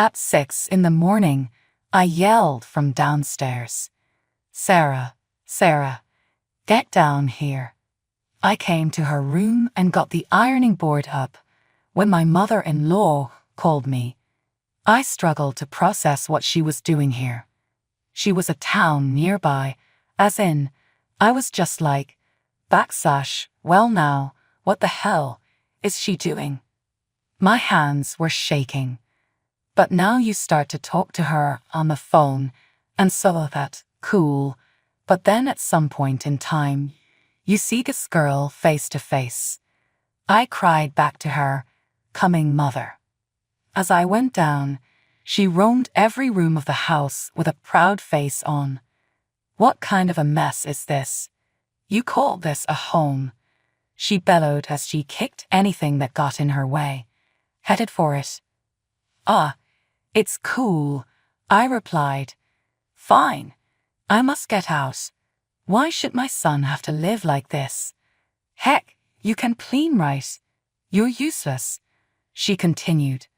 At 6 in the morning, I yelled from downstairs, "Sarah, Sarah, get down here." I came to her room and got the ironing board up when my mother-in-law called me. I struggled to process what she was doing here. She was a town nearby, as in, I was just like, well now, what the hell is she doing? My hands were shaking. But now you start to talk to her on the phone, and so that, cool. But then at some point in time, you see this girl face to face. I cried back to her, coming mother. As I went down, she roamed every room of the house with a proud face on. "What kind of a mess is this? You call this a home?" she bellowed as she kicked anything that got in her way, headed for it. "Ah, it's cool," I replied. "Fine. I must get out. Why should my son have to live like this? Heck, you can clean right. You're useless," she continued.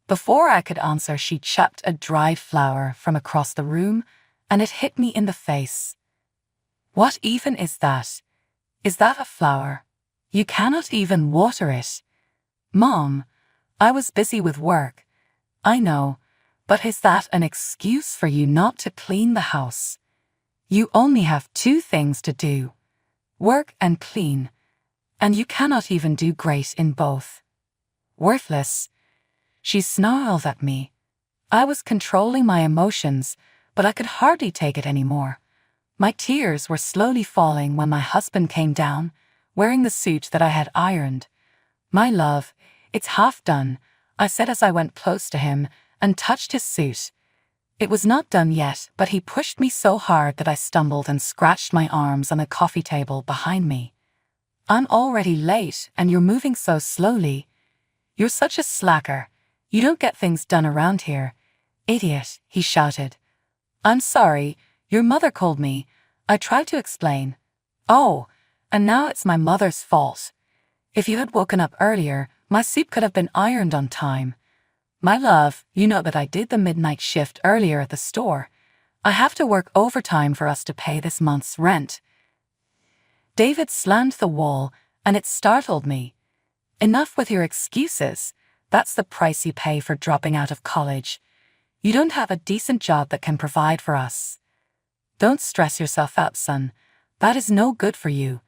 Before I could answer, she chucked a dried flower from across the room, and it hit me in the face. "What even is that? Is that a flower? You cannot even water it." "Mom, I was busy with work." "I know, but is that an excuse for you not to clean the house? You only have two things to do: work and clean, and you cannot even do great in both. Worthless." She snarled at me. I was controlling my emotions, but I could hardly take it anymore. My tears were slowly falling when my husband came down, wearing the suit that I had ironed. "My love, it's half done," I said as I went close to him and touched his suit. It was not done yet, but he pushed me so hard that I stumbled and scratched my arms on the coffee table behind me. "I'm already late and you're moving so slowly. You're such a slacker. You don't get things done around here. Idiot," he shouted. "I'm sorry, your mother called me," I tried to explain. "Oh, and now it's my mother's fault. If you had woken up earlier, my suit could have been ironed on time. My love, you know that I did the midnight shift earlier at the store. I have to work overtime for us to pay this month's rent." David slammed the wall, and it startled me. "Enough with your excuses. That's the price you pay for dropping out of college. You don't have a decent job that can provide for us. Don't stress yourself out, son. That is no good for you.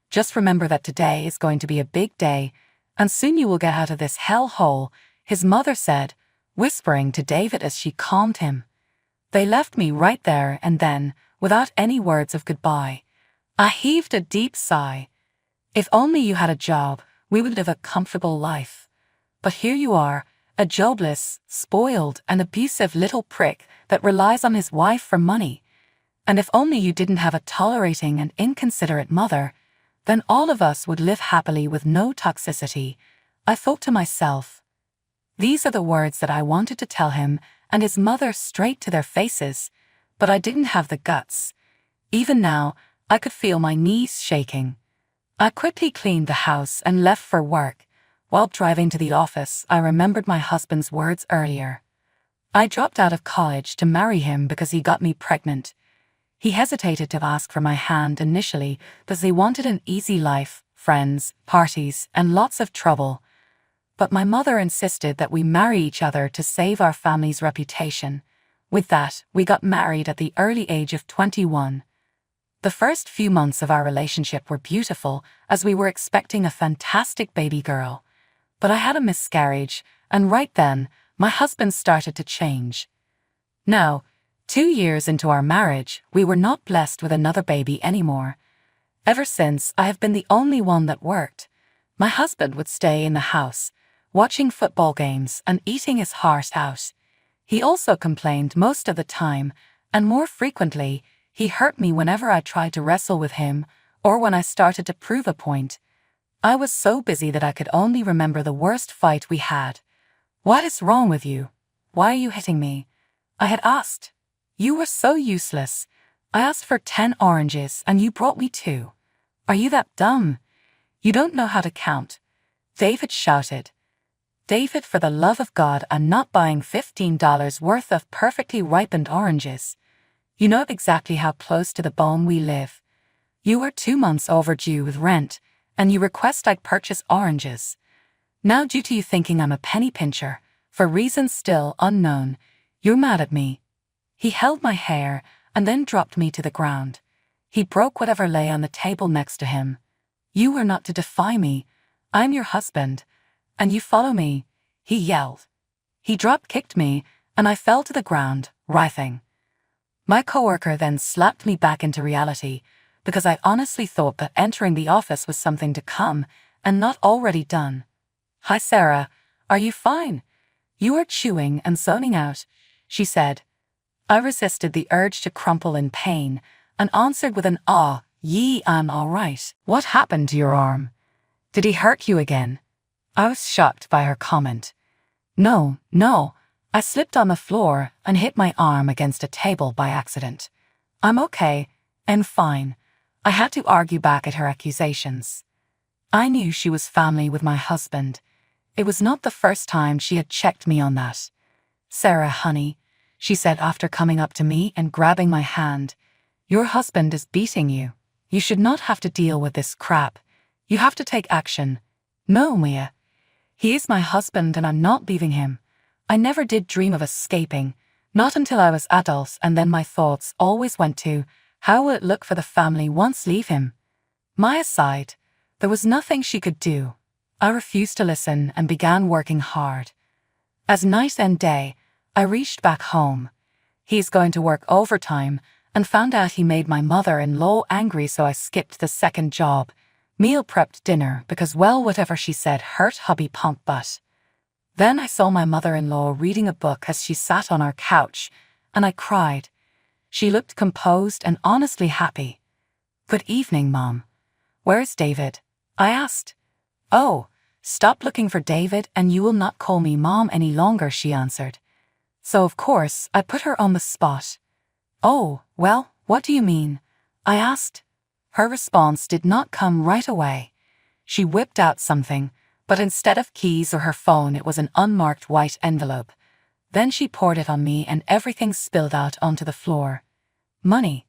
Just remember that today is going to be a big day, and soon you will get out of this hellhole," his mother said, whispering to David as she calmed him. They left me right there and then, without any words of goodbye. I heaved a deep sigh. If only you had a job, we would live a comfortable life. But here you are, a jobless, spoiled, and abusive little prick that relies on his wife for money. And if only you didn't have a tolerating and inconsiderate mother, then all of us would live happily with no toxicity, I thought to myself. These are the words that I wanted to tell him and his mother straight to their faces, but I didn't have the guts. Even now, I could feel my knees shaking. I quickly cleaned the house and left for work. While driving to the office, I remembered my husband's words earlier. I dropped out of college to marry him because he got me pregnant. He hesitated to ask for my hand initially because he wanted an easy life, friends, parties, and lots of trouble. But my mother insisted that we marry each other to save our family's reputation. With that, we got married at the early age of 21. The first few months of our relationship were beautiful as we were expecting a fantastic baby girl. But I had a miscarriage, and right then, my husband started to change. Now, 2 years into our marriage, we were not blessed with another baby anymore. Ever since, I have been the only one that worked. My husband would stay in the house, watching football games and eating his heart out. He also complained most of the time, and more frequently, he hurt me whenever I tried to wrestle with him or when I started to prove a point. I was so busy that I could only remember the worst fight we had. "What is wrong with you? Why are you hitting me?" I had asked. "You were so useless. I asked for 10 oranges and you brought me 2. Are you that dumb? You don't know how to count," David shouted. David, for the love of God, I'm not buying $15 worth of perfectly ripened oranges. You know exactly how close to the bone we live. You are 2 months overdue with rent, and you request I purchase oranges. Now, due to you thinking I'm a penny pincher, for reasons still unknown, you're mad at me. He held my hair and then dropped me to the ground. He broke whatever lay on the table next to him. You are not to defy me. I'm your husband, and you follow me, he yelled. He drop-kicked me, and I fell to the ground, writhing. My coworker then slapped me back into reality, because I honestly thought that entering the office was something to come and not already done. "Hi, Sarah. Are you fine? You are chewing and zoning out," she said. I resisted the urge to crumple in pain and answered with an I'm all right. "What happened to your arm? Did he hurt you again?" I was shocked by her comment. No, I slipped on the floor and hit my arm against a table by accident. "I'm okay, and fine." I had to argue back at her accusations. I knew she was family with my husband. It was not the first time she had checked me on that. "Sarah, honey," she said after coming up to me and grabbing my hand, "your husband is beating you. You should not have to deal with this crap. You have to take action." "No, Mia. He is my husband and I'm not leaving him. I never did dream of escaping, not until I was adult, and then my thoughts always went to, how will it look for the family once leave him?" Maya sighed. There was nothing she could do. I refused to listen and began working hard. As night and day, I reached back home. He's going to work overtime and found out he made my mother-in-law angry, so I skipped the second job. Meal prepped dinner because, well, whatever she said hurt hubby pump butt. Then I saw my mother-in-law reading a book as she sat on our couch, and I cried. She looked composed and honestly happy. "Good evening, Mom. Where's David?" I asked. "Oh, stop looking for David and you will not call me Mom any longer," she answered. So of course I put her on the spot. "Oh, well, what do you mean?" I asked. Her response did not come right away. She whipped out something, but instead of keys or her phone it was an unmarked white envelope. Then she poured it on me and everything spilled out onto the floor. "Money."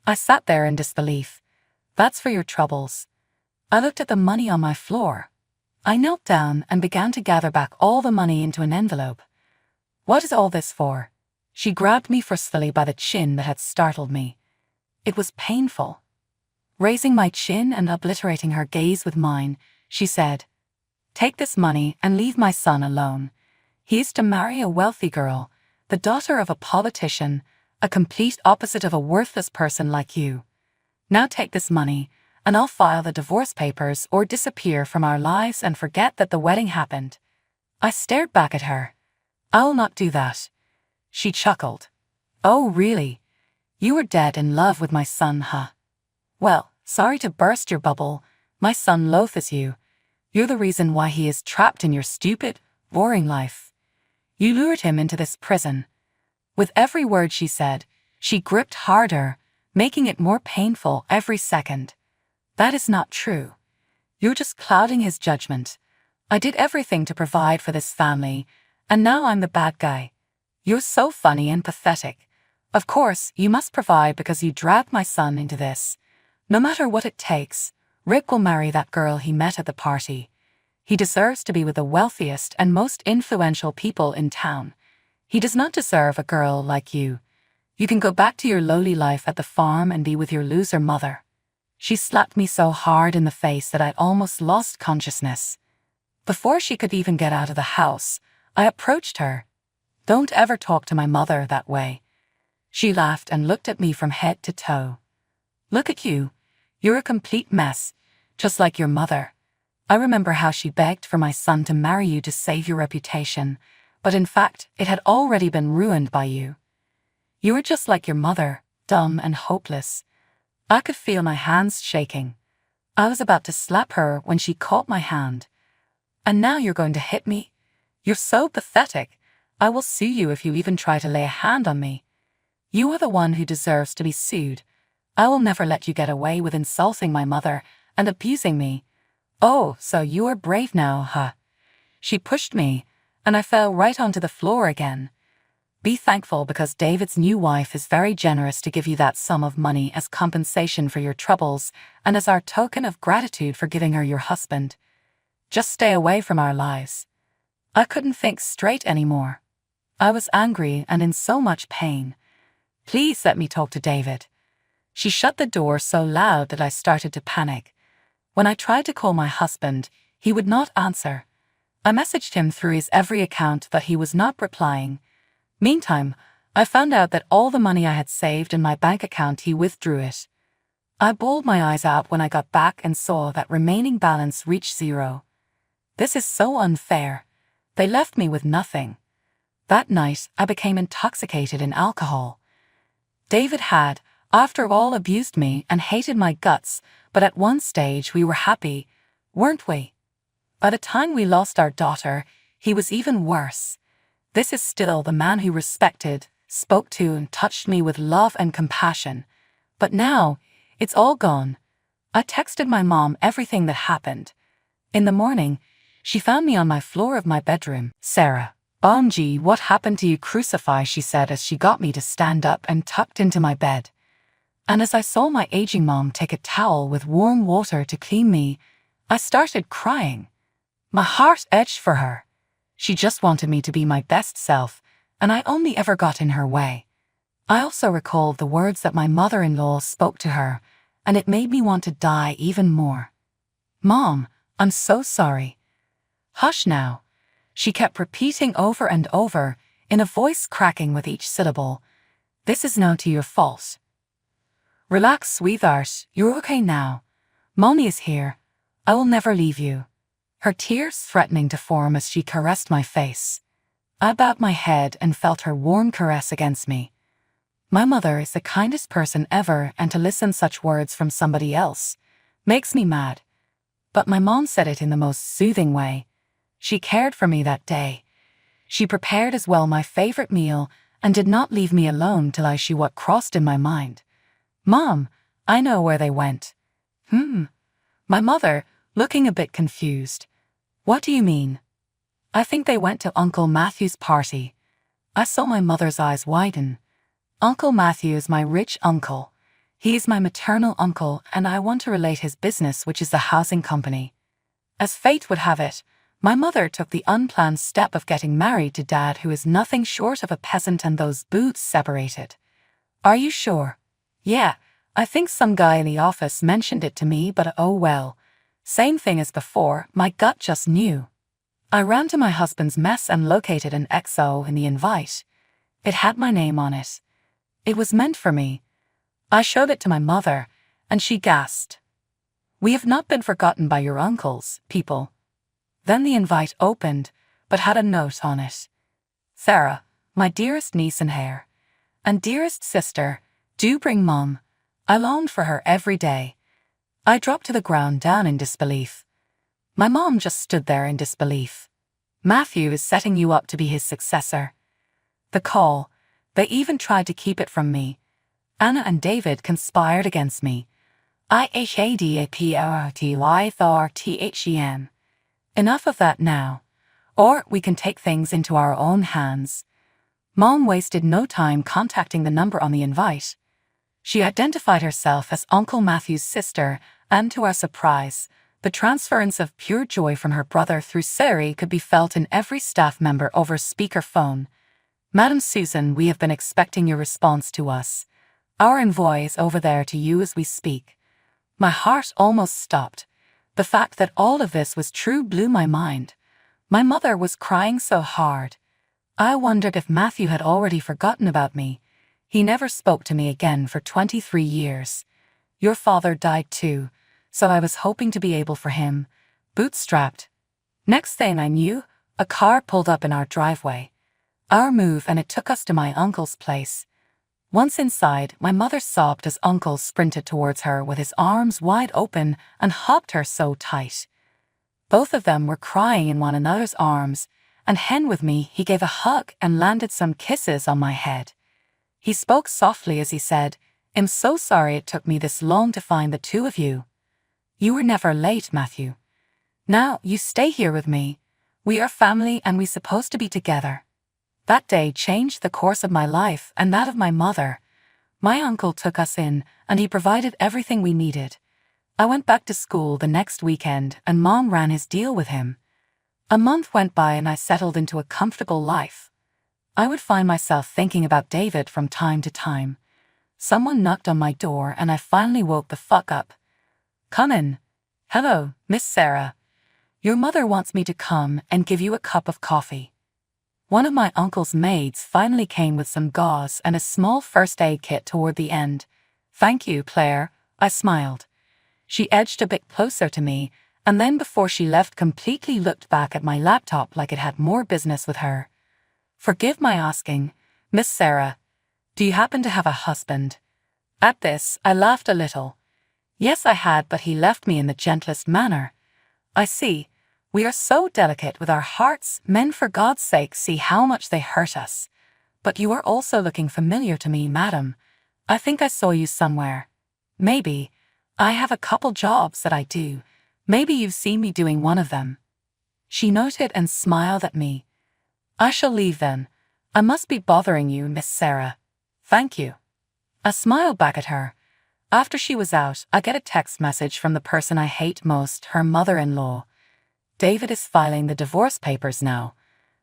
I sat there in disbelief. "That's for your troubles." I looked at the money on my floor. I knelt down and began to gather back all the money into an envelope. "What is all this for?" She grabbed me forcefully by the chin that had startled me. It was painful. Raising my chin and obliterating her gaze with mine, she said, "Take this money and leave my son alone. He is to marry a wealthy girl, the daughter of a politician, a complete opposite of a worthless person like you. Now take this money, and I'll file the divorce papers or disappear from our lives and forget that the wedding happened." I stared back at her. "I will not do that." She chuckled. "Oh, really? You were dead in love with my son, huh? Well, sorry to burst your bubble. My son loathes you. You're the reason why he is trapped in your stupid, boring life. You lured him into this prison." With every word she said, she gripped harder, making it more painful every second. "That is not true. You're just clouding his judgment. I did everything to provide for this family, and now I'm the bad guy. You're so funny and pathetic. Of course, you must provide because you dragged my son into this. No matter what it takes, Rick will marry that girl he met at the party. He deserves to be with the wealthiest and most influential people in town. He does not deserve a girl like you. You can go back to your lowly life at the farm and be with your loser mother." She slapped me so hard in the face that I almost lost consciousness. Before she could even get out of the house, I approached her. "Don't ever talk to my mother that way." She laughed and looked at me from head to toe. "Look at you. You're a complete mess, just like your mother. I remember how she begged for my son to marry you to save your reputation, but in fact, it had already been ruined by you. You were just like your mother, dumb and hopeless." I could feel my hands shaking. I was about to slap her when she caught my hand. "And now you're going to hit me? You're so pathetic. I will sue you if you even try to lay a hand on me. You are the one who deserves to be sued. I will never let you get away with insulting my mother and abusing me. Oh, so you are brave now, huh?" She pushed me, and I fell right onto the floor again. Be thankful because David's new wife is very generous to give you that sum of money as compensation for your troubles and as our token of gratitude for giving her your husband. Just stay away from our lives. I couldn't think straight anymore. I was angry and in so much pain. Please let me talk to David. She shut the door so loud that I started to panic. When I tried to call my husband, he would not answer. I messaged him through his every account, but he was not replying. Meantime, I found out that all the money I had saved in my bank account, he withdrew it. I bawled my eyes out when I got back and saw that remaining balance reached 0. This is so unfair. They left me with nothing. That night, I became intoxicated in alcohol. David had, after all, abused me and hated my guts, but at one stage we were happy, weren't we? By the time we lost our daughter, he was even worse. This is still the man who respected, spoke to, and touched me with love and compassion. But now, it's all gone. I texted my mom everything that happened. In the morning, she found me on my floor of my bedroom. "Sarah, OMG, what happened to you? Crucify," she said as she got me to stand up and tucked into my bed. And as I saw my aging mom take a towel with warm water to clean me, I started crying. My heart ached for her. She just wanted me to be my best self, and I only ever got in her way. I also recalled the words that my mother-in-law spoke to her, and it made me want to die even more. "Mom, I'm so sorry." "Hush now," she kept repeating over and over, in a voice cracking with each syllable. "This is not your fault. Relax, sweetheart, you're okay now. Mommy is here. I will never leave you." Her tears threatening to form as she caressed my face. I bowed my head and felt her warm caress against me. My mother is the kindest person ever, and to listen such words from somebody else makes me mad. But my mom said it in the most soothing way. She cared for me that day. She prepared as well my favorite meal and did not leave me alone till I see what crossed in my mind. "Mom, I know where they went." My mother, looking a bit confused. "What do you mean?" "I think they went to Uncle Matthew's party." I saw my mother's eyes widen. "Uncle Matthew is my rich uncle. He is my maternal uncle, and I want to relate his business, which is the housing company." As fate would have it, my mother took the unplanned step of getting married to Dad, who is nothing short of a peasant, and those boots separated. "Are you sure?" "Yeah, I think some guy in the office mentioned it to me, but oh well. Same thing as before, my gut just knew." I ran to my husband's mess and located an XO in the invite. It had my name on it. It was meant for me. I showed it to my mother, and she gasped. "We have not been forgotten by your uncles, people." Then the invite opened, but had a note on it. "Sarah, my dearest niece and heir, and dearest sister, do bring Mom. I longed for her every day." I dropped to the ground down in disbelief. My mom just stood there in disbelief. "Matthew is setting you up to be his successor." The call, they even tried to keep it from me. Anna and David conspired against me. IHADAPRTYTHRTHEN. Enough of that now. Or we can take things into our own hands. Mom wasted no time contacting the number on the invite. She identified herself as Uncle Matthew's sister, and to our surprise, the transference of pure joy from her brother through Sari could be felt in every staff member over speakerphone. "Madam Susan, we have been expecting your response to us. Our envoy is over there to you as we speak." My heart almost stopped. The fact that all of this was true blew my mind. My mother was crying so hard. I wondered if Matthew had already forgotten about me. He never spoke to me again for 23 years. Your father died too, so I was hoping to be able for him. Bootstrapped. Next thing I knew, a car pulled up in our driveway. Our move, and it took us to my uncle's place. Once inside, my mother sobbed as Uncle sprinted towards her with his arms wide open and hugged her so tight. Both of them were crying in one another's arms, and hen with me, he gave a hug and landed some kisses on my head. He spoke softly as he said, "I'm so sorry it took me this long to find the two of you. You were never late, Matthew. Now you stay here with me. We are family and we're supposed to be together. That day changed the course of my life and that of my mother. My uncle took us in and he provided everything we needed. I went back to school the next weekend and Mom ran his deal with him. A month went by and I settled into a comfortable life. I would find myself thinking about David from time to time. Someone knocked on my door and I finally woke the fuck up. Come in. Hello, Miss Sarah. Your mother wants me to come and give you a cup of coffee. One of my uncle's maids finally came with some gauze and a small first aid kit toward the end. Thank you, Claire, I smiled. She edged a bit closer to me, and then before she left completely looked back at my laptop like it had more business with her. Forgive my asking, Miss Sarah, do you happen to have a husband? At this, I laughed a little. Yes, I had, but he left me in the gentlest manner. I see. We are so delicate with our hearts, men, for God's sake, see how much they hurt us. But you are also looking familiar to me, madam. I think I saw you somewhere. Maybe. I have a couple jobs that I do. Maybe you've seen me doing one of them. She noted and smiled at me. I shall leave then. I must be bothering you, Miss Sarah. Thank you. I smiled back at her. After she was out, I get a text message from the person I hate most, her mother-in-law. David is filing the divorce papers now.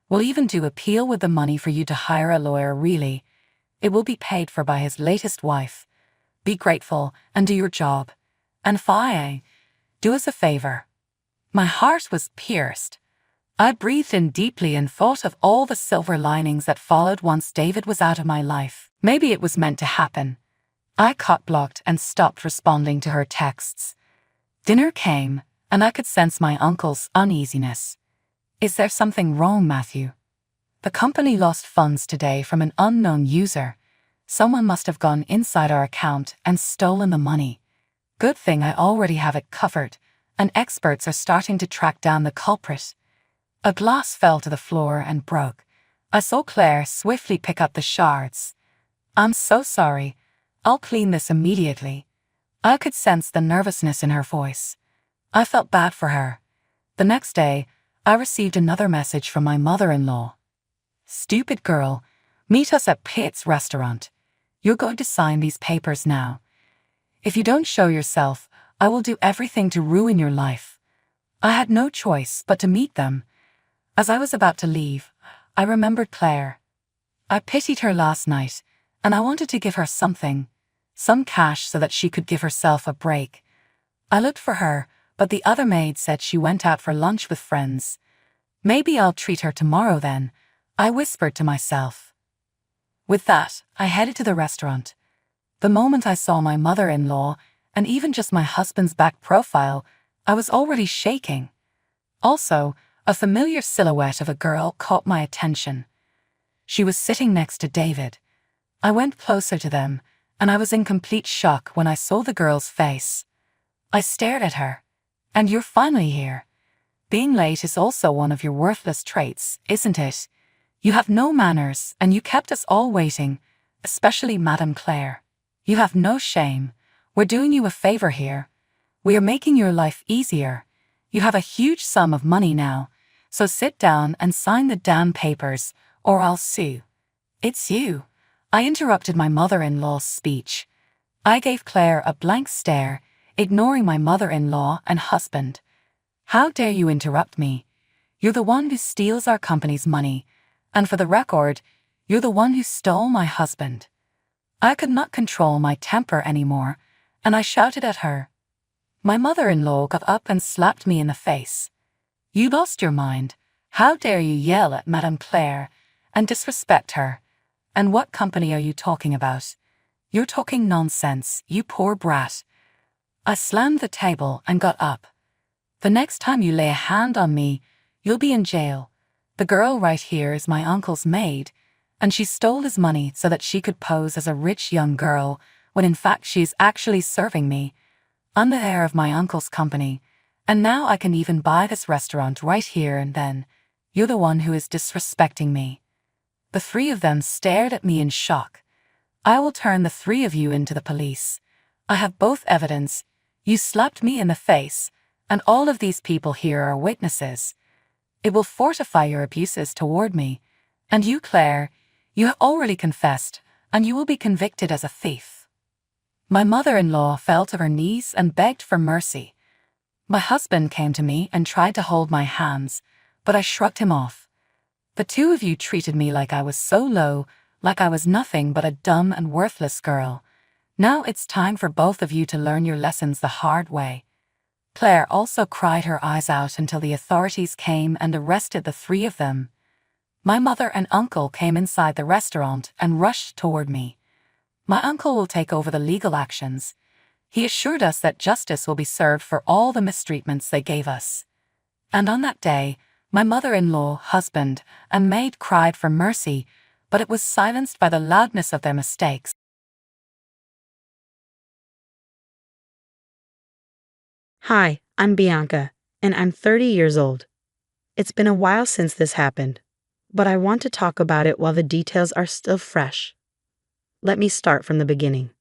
We'll even do appeal with the money for you to hire a lawyer, really. It will be paid for by his latest wife. Be grateful and do your job. And Faye, do us a favor. My heart was pierced. I breathed in deeply and thought of all the silver linings that followed once David was out of my life. Maybe it was meant to happen. I cock-blocked and stopped responding to her texts. Dinner came, and I could sense my uncle's uneasiness. Is there something wrong, Matthew? The company lost funds today from an unknown user. Someone must have gone inside our account and stolen the money. Good thing I already have it covered, and experts are starting to track down the culprit. A glass fell to the floor and broke. I saw Claire swiftly pick up the shards. I'm so sorry. I'll clean this immediately. I could sense the nervousness in her voice. I felt bad for her. The next day, I received another message from my mother-in-law. Stupid girl, meet us at Pitt's restaurant. You're going to sign these papers now. If you don't show yourself, I will do everything to ruin your life. I had no choice but to meet them. As I was about to leave, I remembered Claire. I pitied her last night, and I wanted to give her something, some cash so that she could give herself a break. I looked for her, but the other maid said she went out for lunch with friends. Maybe I'll treat her tomorrow then, I whispered to myself. With that, I headed to the restaurant. The moment I saw my mother-in-law, and even just my husband's back profile, I was already shaking. Also, a familiar silhouette of a girl caught my attention. She was sitting next to David. I went closer to them, and I was in complete shock when I saw the girl's face. I stared at her. And you're finally here. Being late is also one of your worthless traits, isn't it? You have no manners, and you kept us all waiting, especially Madame Claire. You have no shame. We're doing you a favor here. We are making your life easier. You have a huge sum of money now, so sit down and sign the damn papers, or I'll sue. It's you. I interrupted my mother-in-law's speech. I gave Claire a blank stare, ignoring my mother-in-law and husband. How dare you interrupt me? You're the one who steals our company's money, and for the record, you're the one who stole my husband. I could not control my temper anymore, and I shouted at her. My mother-in-law got up and slapped me in the face. You lost your mind. How dare you yell at Madame Claire and disrespect her? And what company are you talking about? You're talking nonsense, you poor brat. I slammed the table and got up. The next time you lay a hand on me, you'll be in jail. The girl right here is my uncle's maid, and she stole his money so that she could pose as a rich young girl, when in fact she's actually serving me. I'm the heir of my uncle's company, and now I can even buy this restaurant right here and then. You're the one who is disrespecting me. The three of them stared at me in shock. I will turn the three of you into the police. I have both evidence. You slapped me in the face, and all of these people here are witnesses. It will fortify your abuses toward me. And you, Claire, you have already confessed, and you will be convicted as a thief." My mother-in-law fell to her knees and begged for mercy. My husband came to me and tried to hold my hands, but I shrugged him off. "The two of you treated me like I was so low, like I was nothing but a dumb and worthless girl. Now it's time for both of you to learn your lessons the hard way." Claire also cried her eyes out until the authorities came and arrested the three of them. My mother and uncle came inside the restaurant and rushed toward me. My uncle will take over the legal actions. He assured us that justice will be served for all the mistreatments they gave us. And on that day, my mother-in-law, husband, and maid cried for mercy, but it was silenced by the loudness of their mistakes. Hi, I'm Bianca, and I'm 30 years old. It's been a while since this happened, but I want to talk about it while the details are still fresh. Let me start from the beginning.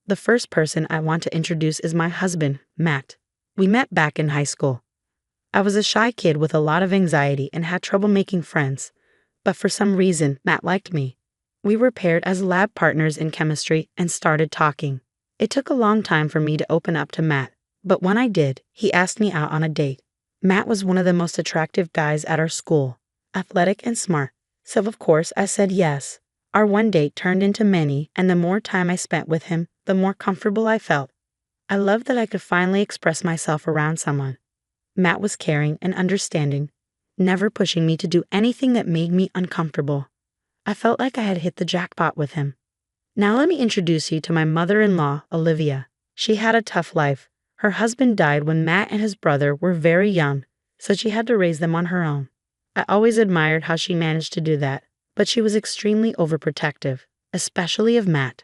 The first person I want to introduce is my husband, Matt. We met back in high school. I was a shy kid with a lot of anxiety and had trouble making friends, but for some reason, Matt liked me. We were paired as lab partners in chemistry and started talking. It took a long time for me to open up to Matt, but when I did, he asked me out on a date. Matt was one of the most attractive guys at our school, athletic and smart, so of course I said yes. Our one date turned into many, and the more time I spent with him, the more comfortable I felt. I loved that I could finally express myself around someone. Matt was caring and understanding, never pushing me to do anything that made me uncomfortable. I felt like I had hit the jackpot with him. Now let me introduce you to my mother-in-law, Olivia. She had a tough life. Her husband died when Matt and his brother were very young, so she had to raise them on her own. I always admired how she managed to do that, but she was extremely overprotective, especially of Matt.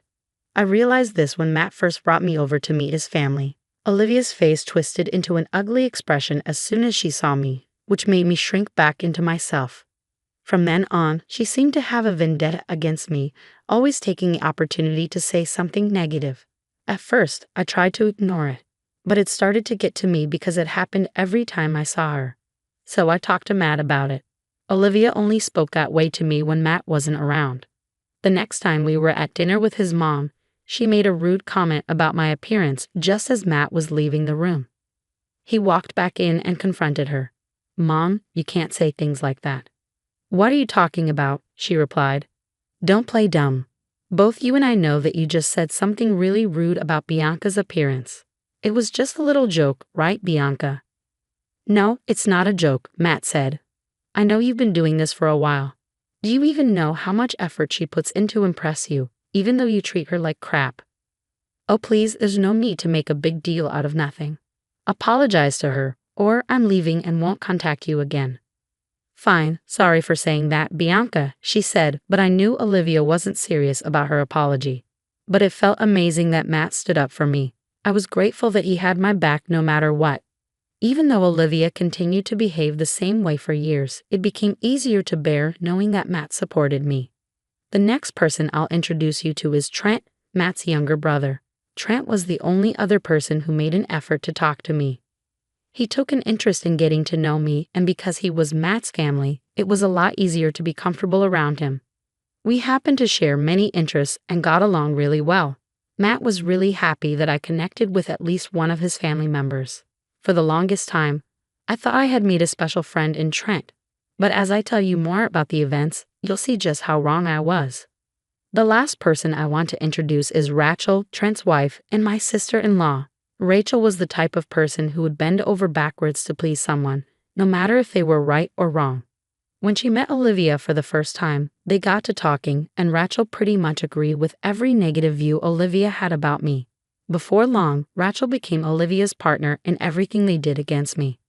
I realized this when Matt first brought me over to meet his family. Olivia's face twisted into an ugly expression as soon as she saw me, which made me shrink back into myself. From then on, she seemed to have a vendetta against me, always taking the opportunity to say something negative. At first, I tried to ignore it, but it started to get to me because it happened every time I saw her. So I talked to Matt about it. Olivia only spoke that way to me when Matt wasn't around. The next time we were at dinner with his mom, she made a rude comment about my appearance just as Matt was leaving the room. He walked back in and confronted her. "Mom, you can't say things like that." "What are you talking about?" she replied. "Don't play dumb. Both you and I know that you just said something really rude about Bianca's appearance. It was just a little joke, right, Bianca?" "No, it's not a joke," Matt said. "I know you've been doing this for a while. Do you even know how much effort she puts in to impress you, even though you treat her like crap?" "Oh please, there's no need to make a big deal out of nothing. Apologize to her, or I'm leaving and won't contact you again." "Fine, sorry for saying that, Bianca," she said, but I knew Olivia wasn't serious about her apology. But it felt amazing that Matt stood up for me. I was grateful that he had my back no matter what. Even though Olivia continued to behave the same way for years, it became easier to bear knowing that Matt supported me. The next person I'll introduce you to is Trent, Matt's younger brother. Trent was the only other person who made an effort to talk to me. He took an interest in getting to know me, and because he was Matt's family, it was a lot easier to be comfortable around him. We happened to share many interests and got along really well. Matt was really happy that I connected with at least one of his family members. For the longest time, I thought I had made a special friend in Trent, but as I tell you more about the events, you'll see just how wrong I was. The last person I want to introduce is Rachel, Trent's wife, and my sister-in-law. Rachel was the type of person who would bend over backwards to please someone, no matter if they were right or wrong. When she met Olivia for the first time, they got to talking, and Rachel pretty much agreed with every negative view Olivia had about me. Before long, Rachel became Olivia's partner in everything they did against me.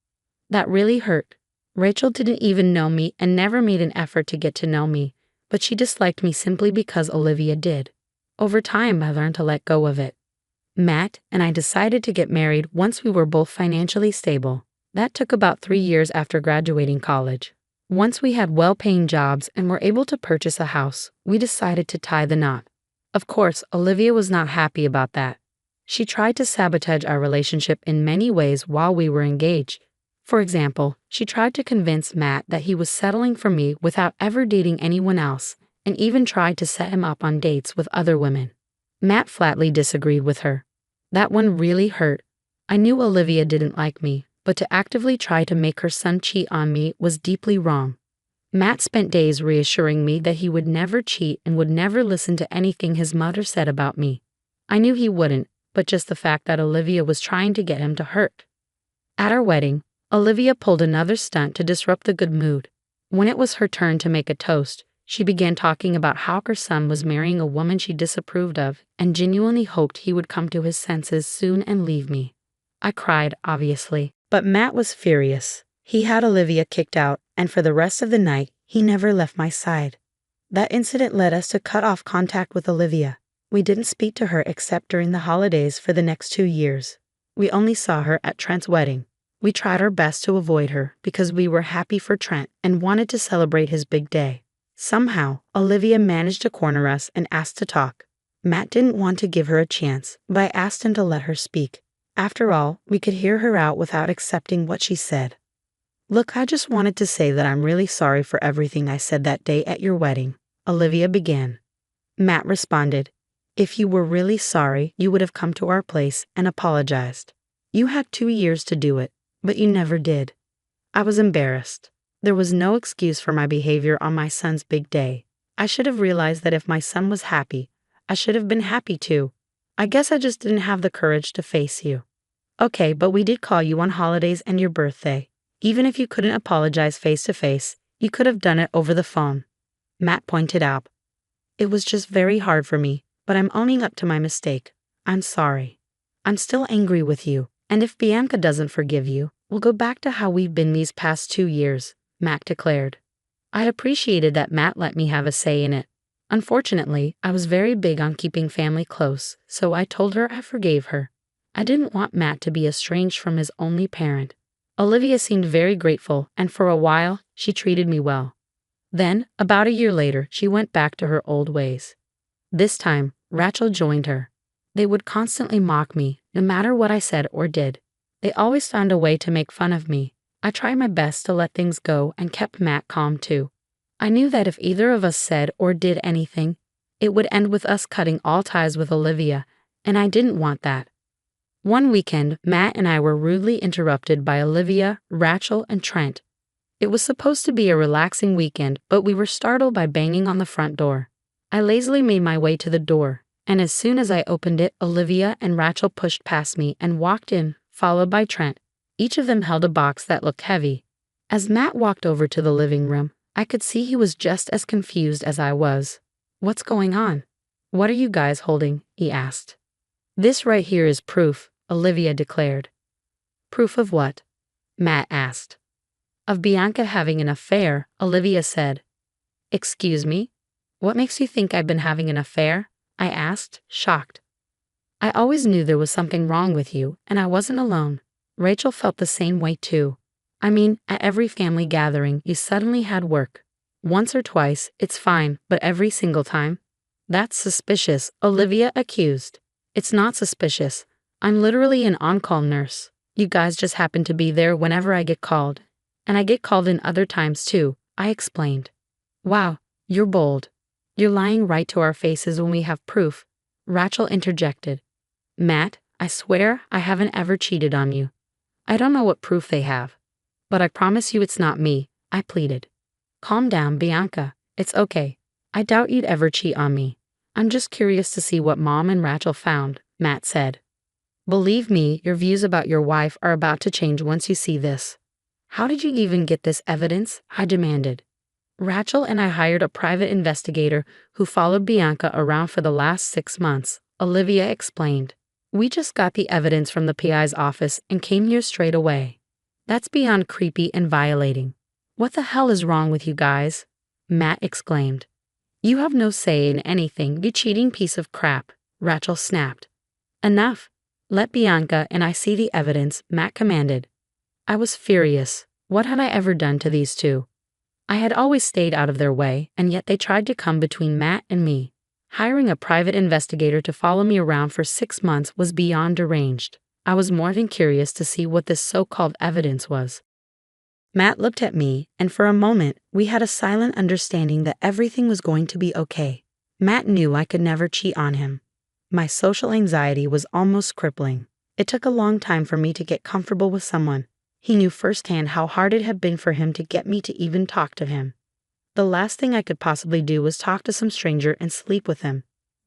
That really hurt. Rachel didn't even know me and never made an effort to get to know me, but she disliked me simply because Olivia did. Over time, I learned to let go of it. Matt and I decided to get married once we were both financially stable. That took about 3 years after graduating college. Once we had well-paying jobs and were able to purchase a house, we decided to tie the knot. Of course, Olivia was not happy about that. She tried to sabotage our relationship in many ways while we were engaged. For example, She tried to convince Matt that he was settling for me without ever dating anyone else, and even tried to set him up on dates with other women. Matt flatly disagreed with her. That one really hurt. I knew Olivia didn't like me, but to actively try to make her son cheat on me was deeply wrong. Matt spent days reassuring me that he would never cheat and would never listen to anything his mother said about me. I knew he wouldn't, but just the fact that Olivia was trying to get him to hurt. At our wedding, Olivia pulled another stunt to disrupt the good mood. When it was her turn to make a toast, she began talking about how her son was marrying a woman she disapproved of and genuinely hoped he would come to his senses soon and leave me. I cried, obviously, but Matt was furious. He had Olivia kicked out, and for the rest of the night, he never left my side. That incident led us to cut off contact with Olivia. We didn't speak to her except during the holidays for the next 2 years. We only saw her at Trent's wedding. We tried our best to avoid her because we were happy for Trent and wanted to celebrate his big day. Somehow, Olivia managed to corner us and asked to talk. Matt didn't want to give her a chance, but I asked him to let her speak. After all, we could hear her out without accepting what she said. "Look, I just wanted to say that I'm really sorry for everything I said that day at your wedding," Olivia began. Matt responded, "If you were really sorry, you would have come to our place and apologized. You had 2 years to do it, but you never did." I was embarrassed. There was no excuse for my behavior on my son's big day. I should have realized that if my son was happy, I should have been happy too. I guess I just didn't have the courage to face you. Okay, but we did call you on holidays and your birthday. Even if you couldn't apologize face to face, you could have done it over the phone," Matt pointed out. "It was just very hard for me, but I'm owning up to my mistake. I'm sorry. I'm still angry with you, and if Bianca doesn't forgive you, we'll go back to how we've been these past 2 years, Matt declared. I appreciated that Matt let me have a say in it. Unfortunately, I was very big on keeping family close, so I told her I forgave her. I didn't want Matt to be estranged from his only parent. Olivia seemed very grateful, and for a while, she treated me well. Then, about a year later, she went back to her old ways. This time, Rachel joined her. They would constantly mock me, no matter what I said or did. They always found a way to make fun of me. I tried my best to let things go and kept Matt calm too. I knew that if either of us said or did anything, it would end with us cutting all ties with Olivia, and I didn't want that. One weekend, Matt and I were rudely interrupted by Olivia, Rachel, and Trent. It was supposed to be a relaxing weekend, but we were startled by banging on the front door. I lazily made my way to the door, and as soon as I opened it, Olivia and Rachel pushed past me and walked in, followed by Trent. Each of them held a box that looked heavy. As Matt walked over to the living room, I could see he was just as confused as I was. "What's going on? What are you guys holding?" he asked. "This right here is proof," Olivia declared. "Proof of what?" Matt asked. "Of Bianca having an affair," Olivia said. "Excuse me? What makes you think I've been having an affair?" I asked, shocked. "I always knew there was something wrong with you, and I wasn't alone." Rachel felt the same way too. "I mean, at every family gathering, you suddenly had work. Once or twice, it's fine, but every single time? That's suspicious," Olivia accused. "It's not suspicious. I'm literally an on-call nurse. You guys just happen to be there whenever I get called. And I get called in other times too," I explained. "Wow, you're bold. You're lying right to our faces when we have proof," Rachel interjected. "Matt, I swear I haven't ever cheated on you. I don't know what proof they have. But I promise you it's not me," I pleaded. "Calm down, Bianca. It's okay. I doubt you'd ever cheat on me. I'm just curious to see what Mom and Rachel found," Matt said. "Believe me, your views about your wife are about to change once you see this." "How did you even get this evidence?" I demanded. "Rachel and I hired a private investigator who followed Bianca around for the last 6 months," Olivia explained. "We just got the evidence from the PI's office and came here straight away. That's beyond creepy and violating. What the hell is wrong with you guys?" Matt exclaimed. "You have no say in anything, you cheating piece of crap," Rachel snapped. "Enough. Let Bianca and I see the evidence," Matt commanded. I was furious. What had I ever done to these two? I had always stayed out of their way, and yet they tried to come between Matt and me. Hiring a private investigator to follow me around for 6 months was beyond deranged. I was more than curious to see what this so-called evidence was. Matt looked at me, and for a moment, we had a silent understanding that everything was going to be okay. Matt knew I could never cheat on him. My social anxiety was almost crippling. It took a long time for me to get comfortable with someone. He knew firsthand how hard it had been for him to get me to even talk to him. The last thing I could possibly do was talk to some stranger and sleep with him.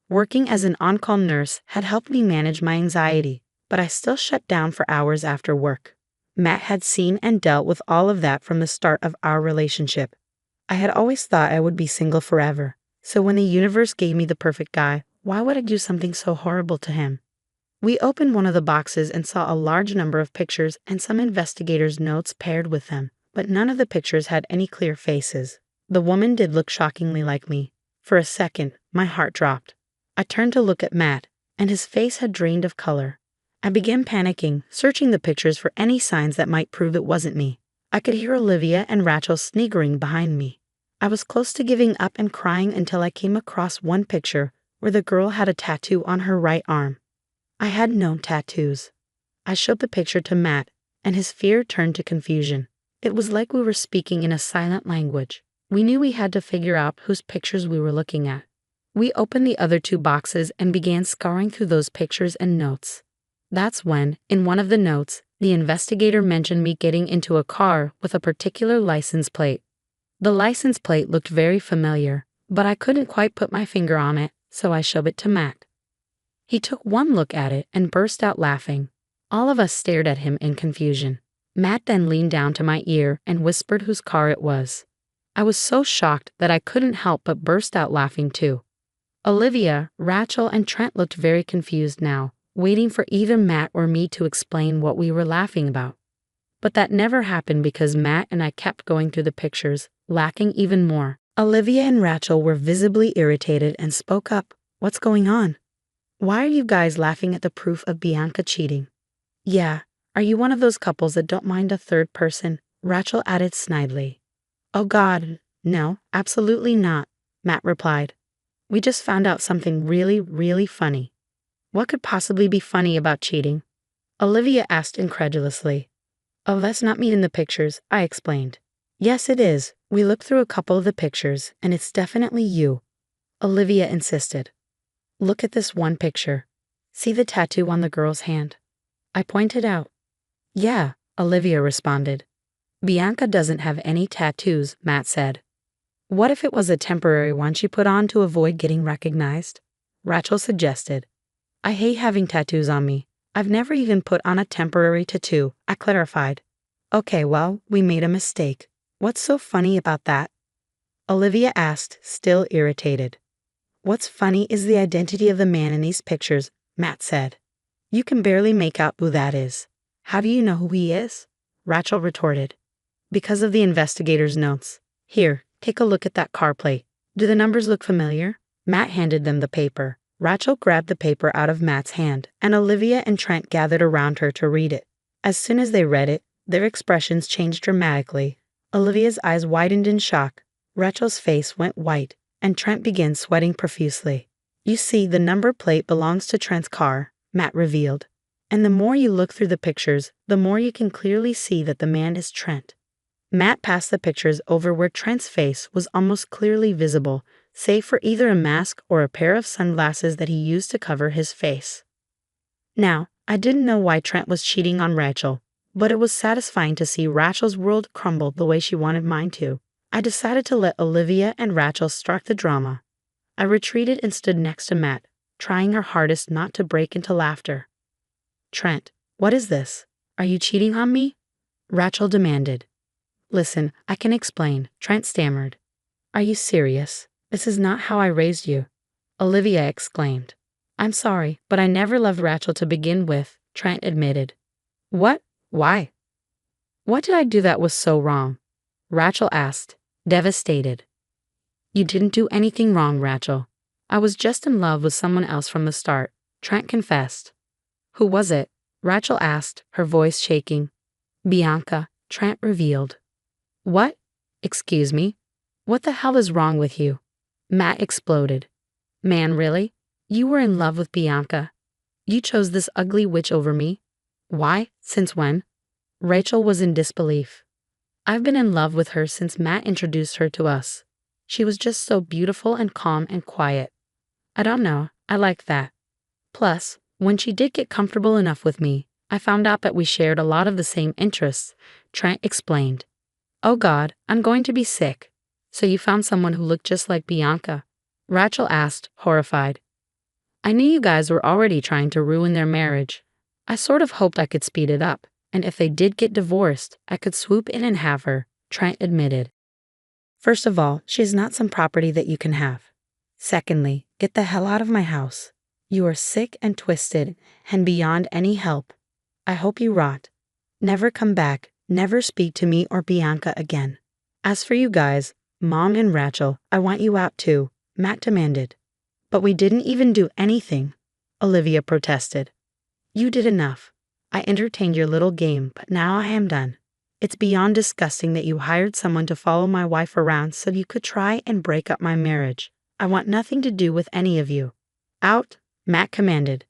Working as an on-call nurse had helped me manage my anxiety, but I still shut down for hours after work. Matt had seen and dealt with all of that from the start of our relationship. I had always thought I would be single forever, so when the universe gave me the perfect guy, why would I do something so horrible to him? We opened one of the boxes and saw a large number of pictures and some investigators' notes paired with them, but none of the pictures had any clear faces. The woman did look shockingly like me. For a second, my heart dropped. I turned to look at Matt, and his face had drained of color. I began panicking, searching the pictures for any signs that might prove it wasn't me. I could hear Olivia and Rachel sniggering behind me. I was close to giving up and crying until I came across one picture where the girl had a tattoo on her right arm. I had no tattoos. I showed the picture to Matt, and his fear turned to confusion. It was like we were speaking in a silent language. We knew we had to figure out whose pictures we were looking at. We opened the other two boxes and began scouring through those pictures and notes. That's when, in one of the notes, the investigator mentioned me getting into a car with a particular license plate. The license plate looked very familiar, but I couldn't quite put my finger on it, so I showed it to Matt. He took one look at it and burst out laughing. All of us stared at him in confusion. Matt then leaned down to my ear and whispered whose car it was. I was so shocked that I couldn't help but burst out laughing too. Olivia, Rachel, and Trent looked very confused now, waiting for either Matt or me to explain what we were laughing about. But that never happened because Matt and I kept going through the pictures, lacking even more. Olivia and Rachel were visibly irritated and spoke up. "What's going on? Why are you guys laughing at the proof of Bianca cheating?" "Yeah, are you one of those couples that don't mind a third person?" Rachel added snidely. "Oh God, no, absolutely not," Matt replied. "We just found out something really, really funny." "What could possibly be funny about cheating?" Olivia asked incredulously. "Oh, that's not me in the pictures," I explained. "Yes, it is. We looked through a couple of the pictures, and it's definitely you," Olivia insisted. "Look at this one picture. See the tattoo on the girl's hand?" I pointed out. "Yeah," Olivia responded. "Bianca doesn't have any tattoos," Matt said. "What if it was a temporary one she put on to avoid getting recognized?" Rachel suggested. "I hate having tattoos on me. I've never even put on a temporary tattoo," I clarified. "Okay, well, we made a mistake. What's so funny about that?" Olivia asked, still irritated. "What's funny is the identity of the man in these pictures," Matt said. "You can barely make out who that is." "How do you know who he is?" Rachel retorted. "Because of the investigator's notes. Here, take a look at that car plate. Do the numbers look familiar?" Matt handed them the paper. Rachel grabbed the paper out of Matt's hand, and Olivia and Trent gathered around her to read it. As soon as they read it, their expressions changed dramatically. Olivia's eyes widened in shock, Rachel's face went white, and Trent began sweating profusely. "You see, the number plate belongs to Trent's car," Matt revealed. "And the more you look through the pictures, the more you can clearly see that the man is Trent." Matt passed the pictures over where Trent's face was almost clearly visible, save for either a mask or a pair of sunglasses that he used to cover his face. Now, I didn't know why Trent was cheating on Rachel, but it was satisfying to see Rachel's world crumble the way she wanted mine to. I decided to let Olivia and Rachel start the drama. I retreated and stood next to Matt, trying her hardest not to break into laughter. "Trent, what is this? Are you cheating on me?" Rachel demanded. "Listen, I can explain," Trent stammered. "Are you serious? This is not how I raised you," Olivia exclaimed. "I'm sorry, but I never loved Rachel to begin with," Trent admitted. "What? Why? What did I do that was so wrong?" Rachel asked, devastated. "You didn't do anything wrong, Rachel. I was just in love with someone else from the start," Trent confessed. "Who was it?" Rachel asked, her voice shaking. "Bianca," Trent revealed. "What? Excuse me? What the hell is wrong with you?" Matt exploded. "Man, really? You were in love with Bianca? You chose this ugly witch over me? Why? Since when?" Rachel was in disbelief. I've been in love with her since Matt introduced her to us. She was just so beautiful and calm and quiet. I don't know, I like that. Plus, when she did get comfortable enough with me, I found out that we shared a lot of the same interests, Trent explained. Oh God, I'm going to be sick. So you found someone who looked just like Bianca? Rachel asked, horrified. I knew you guys were already trying to ruin their marriage. I sort of hoped I could speed it up, and if they did get divorced, I could swoop in and have her, Trent admitted. First of all, she is not some property that you can have. Secondly, get the hell out of my house. You are sick and twisted and beyond any help. I hope you rot. Never come back, never speak to me or Bianca again. As for you guys, Mom and Rachel, I want you out too, Matt demanded. But we didn't even do anything, Olivia protested. You did enough. I entertained your little game, but now I am done. It's beyond disgusting that you hired someone to follow my wife around so you could try and break up my marriage. I want nothing to do with any of you. Out, Matt commanded.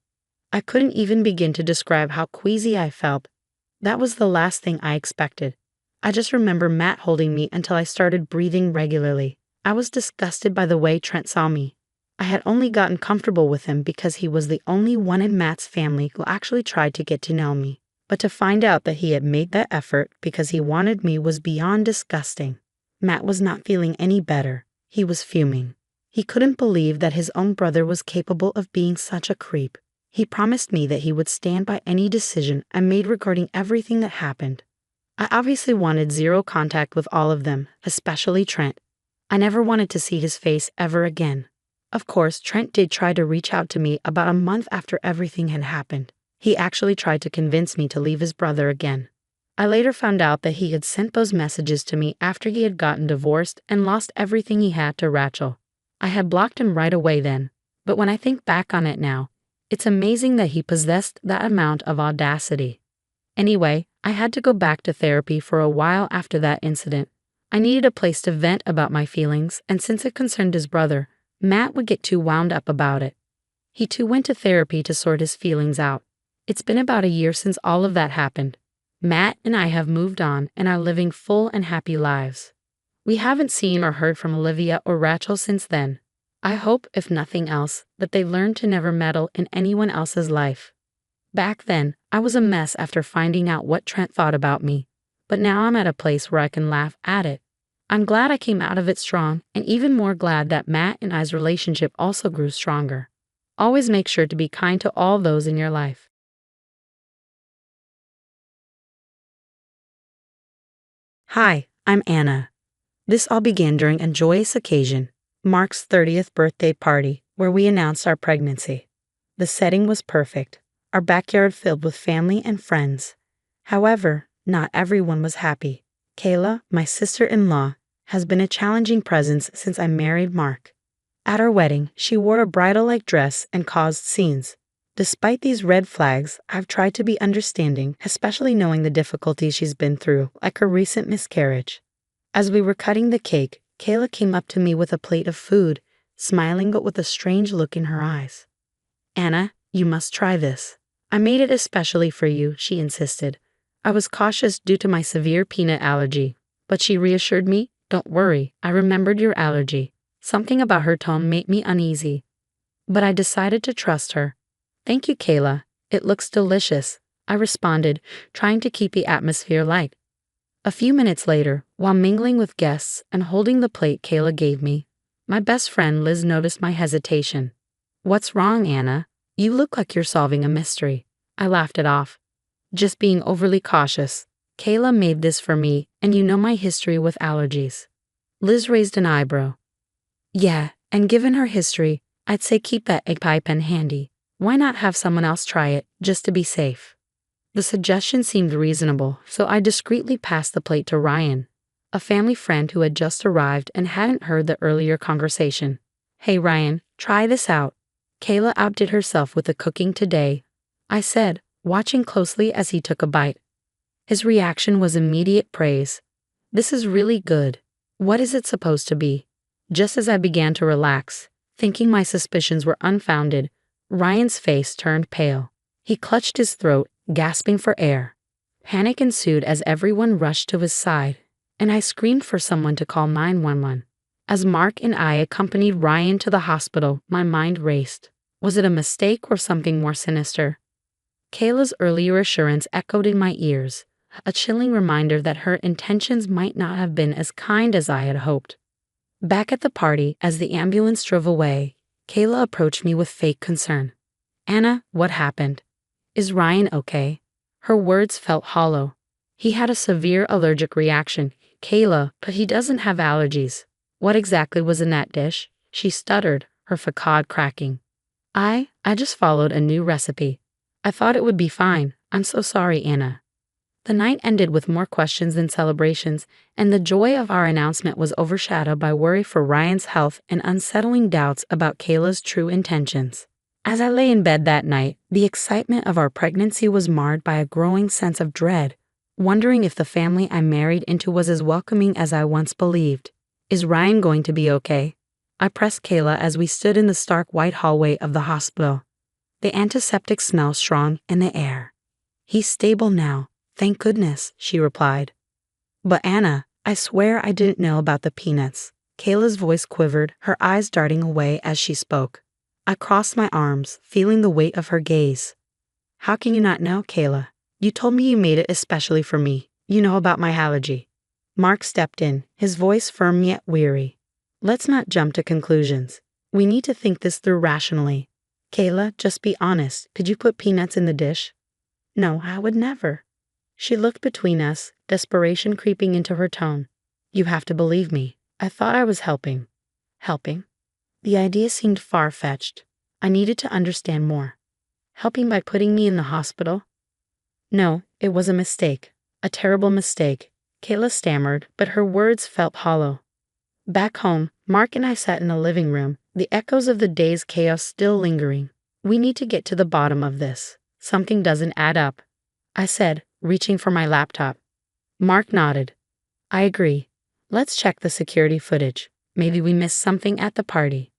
I couldn't even begin to describe how queasy I felt. That was the last thing I expected. I just remember Matt holding me until I started breathing regularly. I was disgusted by the way Trent saw me. I had only gotten comfortable with him because he was the only one in Matt's family who actually tried to get to know me. But to find out that he had made that effort because he wanted me was beyond disgusting. Matt was not feeling any better. He was fuming. He couldn't believe that his own brother was capable of being such a creep. He promised me that he would stand by any decision I made regarding everything that happened. I obviously wanted zero contact with all of them, especially Trent. I never wanted to see his face ever again. Of course, Trent did try to reach out to me about a month after everything had happened. He actually tried to convince me to leave his brother again. I later found out that he had sent those messages to me after he had gotten divorced and lost everything he had to Rachel. I had blocked him right away then, but when I think back on it now, it's amazing that he possessed that amount of audacity. Anyway, I had to go back to therapy for a while after that incident. I needed a place to vent about my feelings, and since it concerned his brother, Matt would get too wound up about it. He too went to therapy to sort his feelings out. It's been about a year since all of that happened. Matt and I have moved on and are living full and happy lives. We haven't seen or heard from Olivia or Rachel since then. I hope, if nothing else, that they learn to never meddle in anyone else's life. Back then, I was a mess after finding out what Trent thought about me, but now I'm at a place where I can laugh at it. I'm glad I came out of it strong, and even more glad that Matt and I's relationship also grew stronger. Always make sure to be kind to all those in your life. Hi, I'm Anna. This all began during a joyous occasion, Mark's 30th birthday party, where we announced our pregnancy. The setting was perfect, our backyard filled with family and friends. However, not everyone was happy. Kayla, my sister-in-law, has been a challenging presence since I married Mark. At our wedding, she wore a bridal-like dress and caused scenes. Despite these red flags, I've tried to be understanding, especially knowing the difficulties she's been through, like her recent miscarriage. As we were cutting the cake, Kayla came up to me with a plate of food, smiling but with a strange look in her eyes. Anna, you must try this. I made it especially for you, she insisted. I was cautious due to my severe peanut allergy, but she reassured me, don't worry, I remembered your allergy. Something about her tone made me uneasy. But I decided to trust her. Thank you, Kayla. It looks delicious, I responded, trying to keep the atmosphere light. A few minutes later, while mingling with guests and holding the plate Kayla gave me, my best friend Liz noticed my hesitation. What's wrong, Anna? You look like you're solving a mystery. I laughed it off. Just being overly cautious. Kayla made this for me, and you know my history with allergies. Liz raised an eyebrow. Yeah, and given her history, I'd say keep that egg pie pen handy. Why not have someone else try it, just to be safe? The suggestion seemed reasonable, so I discreetly passed the plate to Ryan, a family friend who had just arrived and hadn't heard the earlier conversation. Hey Ryan, try this out. Kayla outdid herself with the cooking today, I said, watching closely as he took a bite. His reaction was immediate praise. This is really good. What is it supposed to be? Just as I began to relax, thinking my suspicions were unfounded, Ryan's face turned pale. He clutched his throat, gasping for air. Panic ensued as everyone rushed to his side, and I screamed for someone to call 911. As Mark and I accompanied Ryan to the hospital, my mind raced. Was it a mistake or something more sinister? Kayla's earlier assurance echoed in my ears, a chilling reminder that her intentions might not have been as kind as I had hoped. Back at the party, as the ambulance drove away, Kayla approached me with fake concern. "Anna, what happened? Is Ryan okay?" Her words felt hollow. "He had a severe allergic reaction, Kayla, but he doesn't have allergies." "What exactly was in that dish?" she stuttered, her facade cracking. I just followed a new recipe. I thought it would be fine. I'm so sorry, Anna." The night ended with more questions than celebrations, and the joy of our announcement was overshadowed by worry for Ryan's health and unsettling doubts about Kayla's true intentions. As I lay in bed that night, the excitement of our pregnancy was marred by a growing sense of dread, wondering if the family I married into was as welcoming as I once believed. "Is Ryan going to be okay?" I pressed Kayla as we stood in the stark white hallway of the hospital. The antiseptic smell strong in the air. "He's stable now, thank goodness," she replied. "But Anna, I swear I didn't know about the peanuts." Kayla's voice quivered, her eyes darting away as she spoke. I crossed my arms, feeling the weight of her gaze. "How can you not know, Kayla? You told me you made it especially for me. You know about my allergy." Mark stepped in, his voice firm yet weary. "Let's not jump to conclusions. We need to think this through rationally. Kayla, just be honest. Could you put peanuts in the dish?" "No, I would never." She looked between us, desperation creeping into her tone. "You have to believe me. I thought I was helping." Helping? The idea seemed far-fetched. I needed to understand more. Helping by putting me in the hospital? "No, it was a mistake. A terrible mistake," Kayla stammered, but her words felt hollow. Back home, Mark and I sat in the living room, the echoes of the day's chaos still lingering. "We need to get to the bottom of this. Something doesn't add up," I said, reaching for my laptop. Mark nodded. "I agree. Let's check the security footage. Maybe we missed something at the party."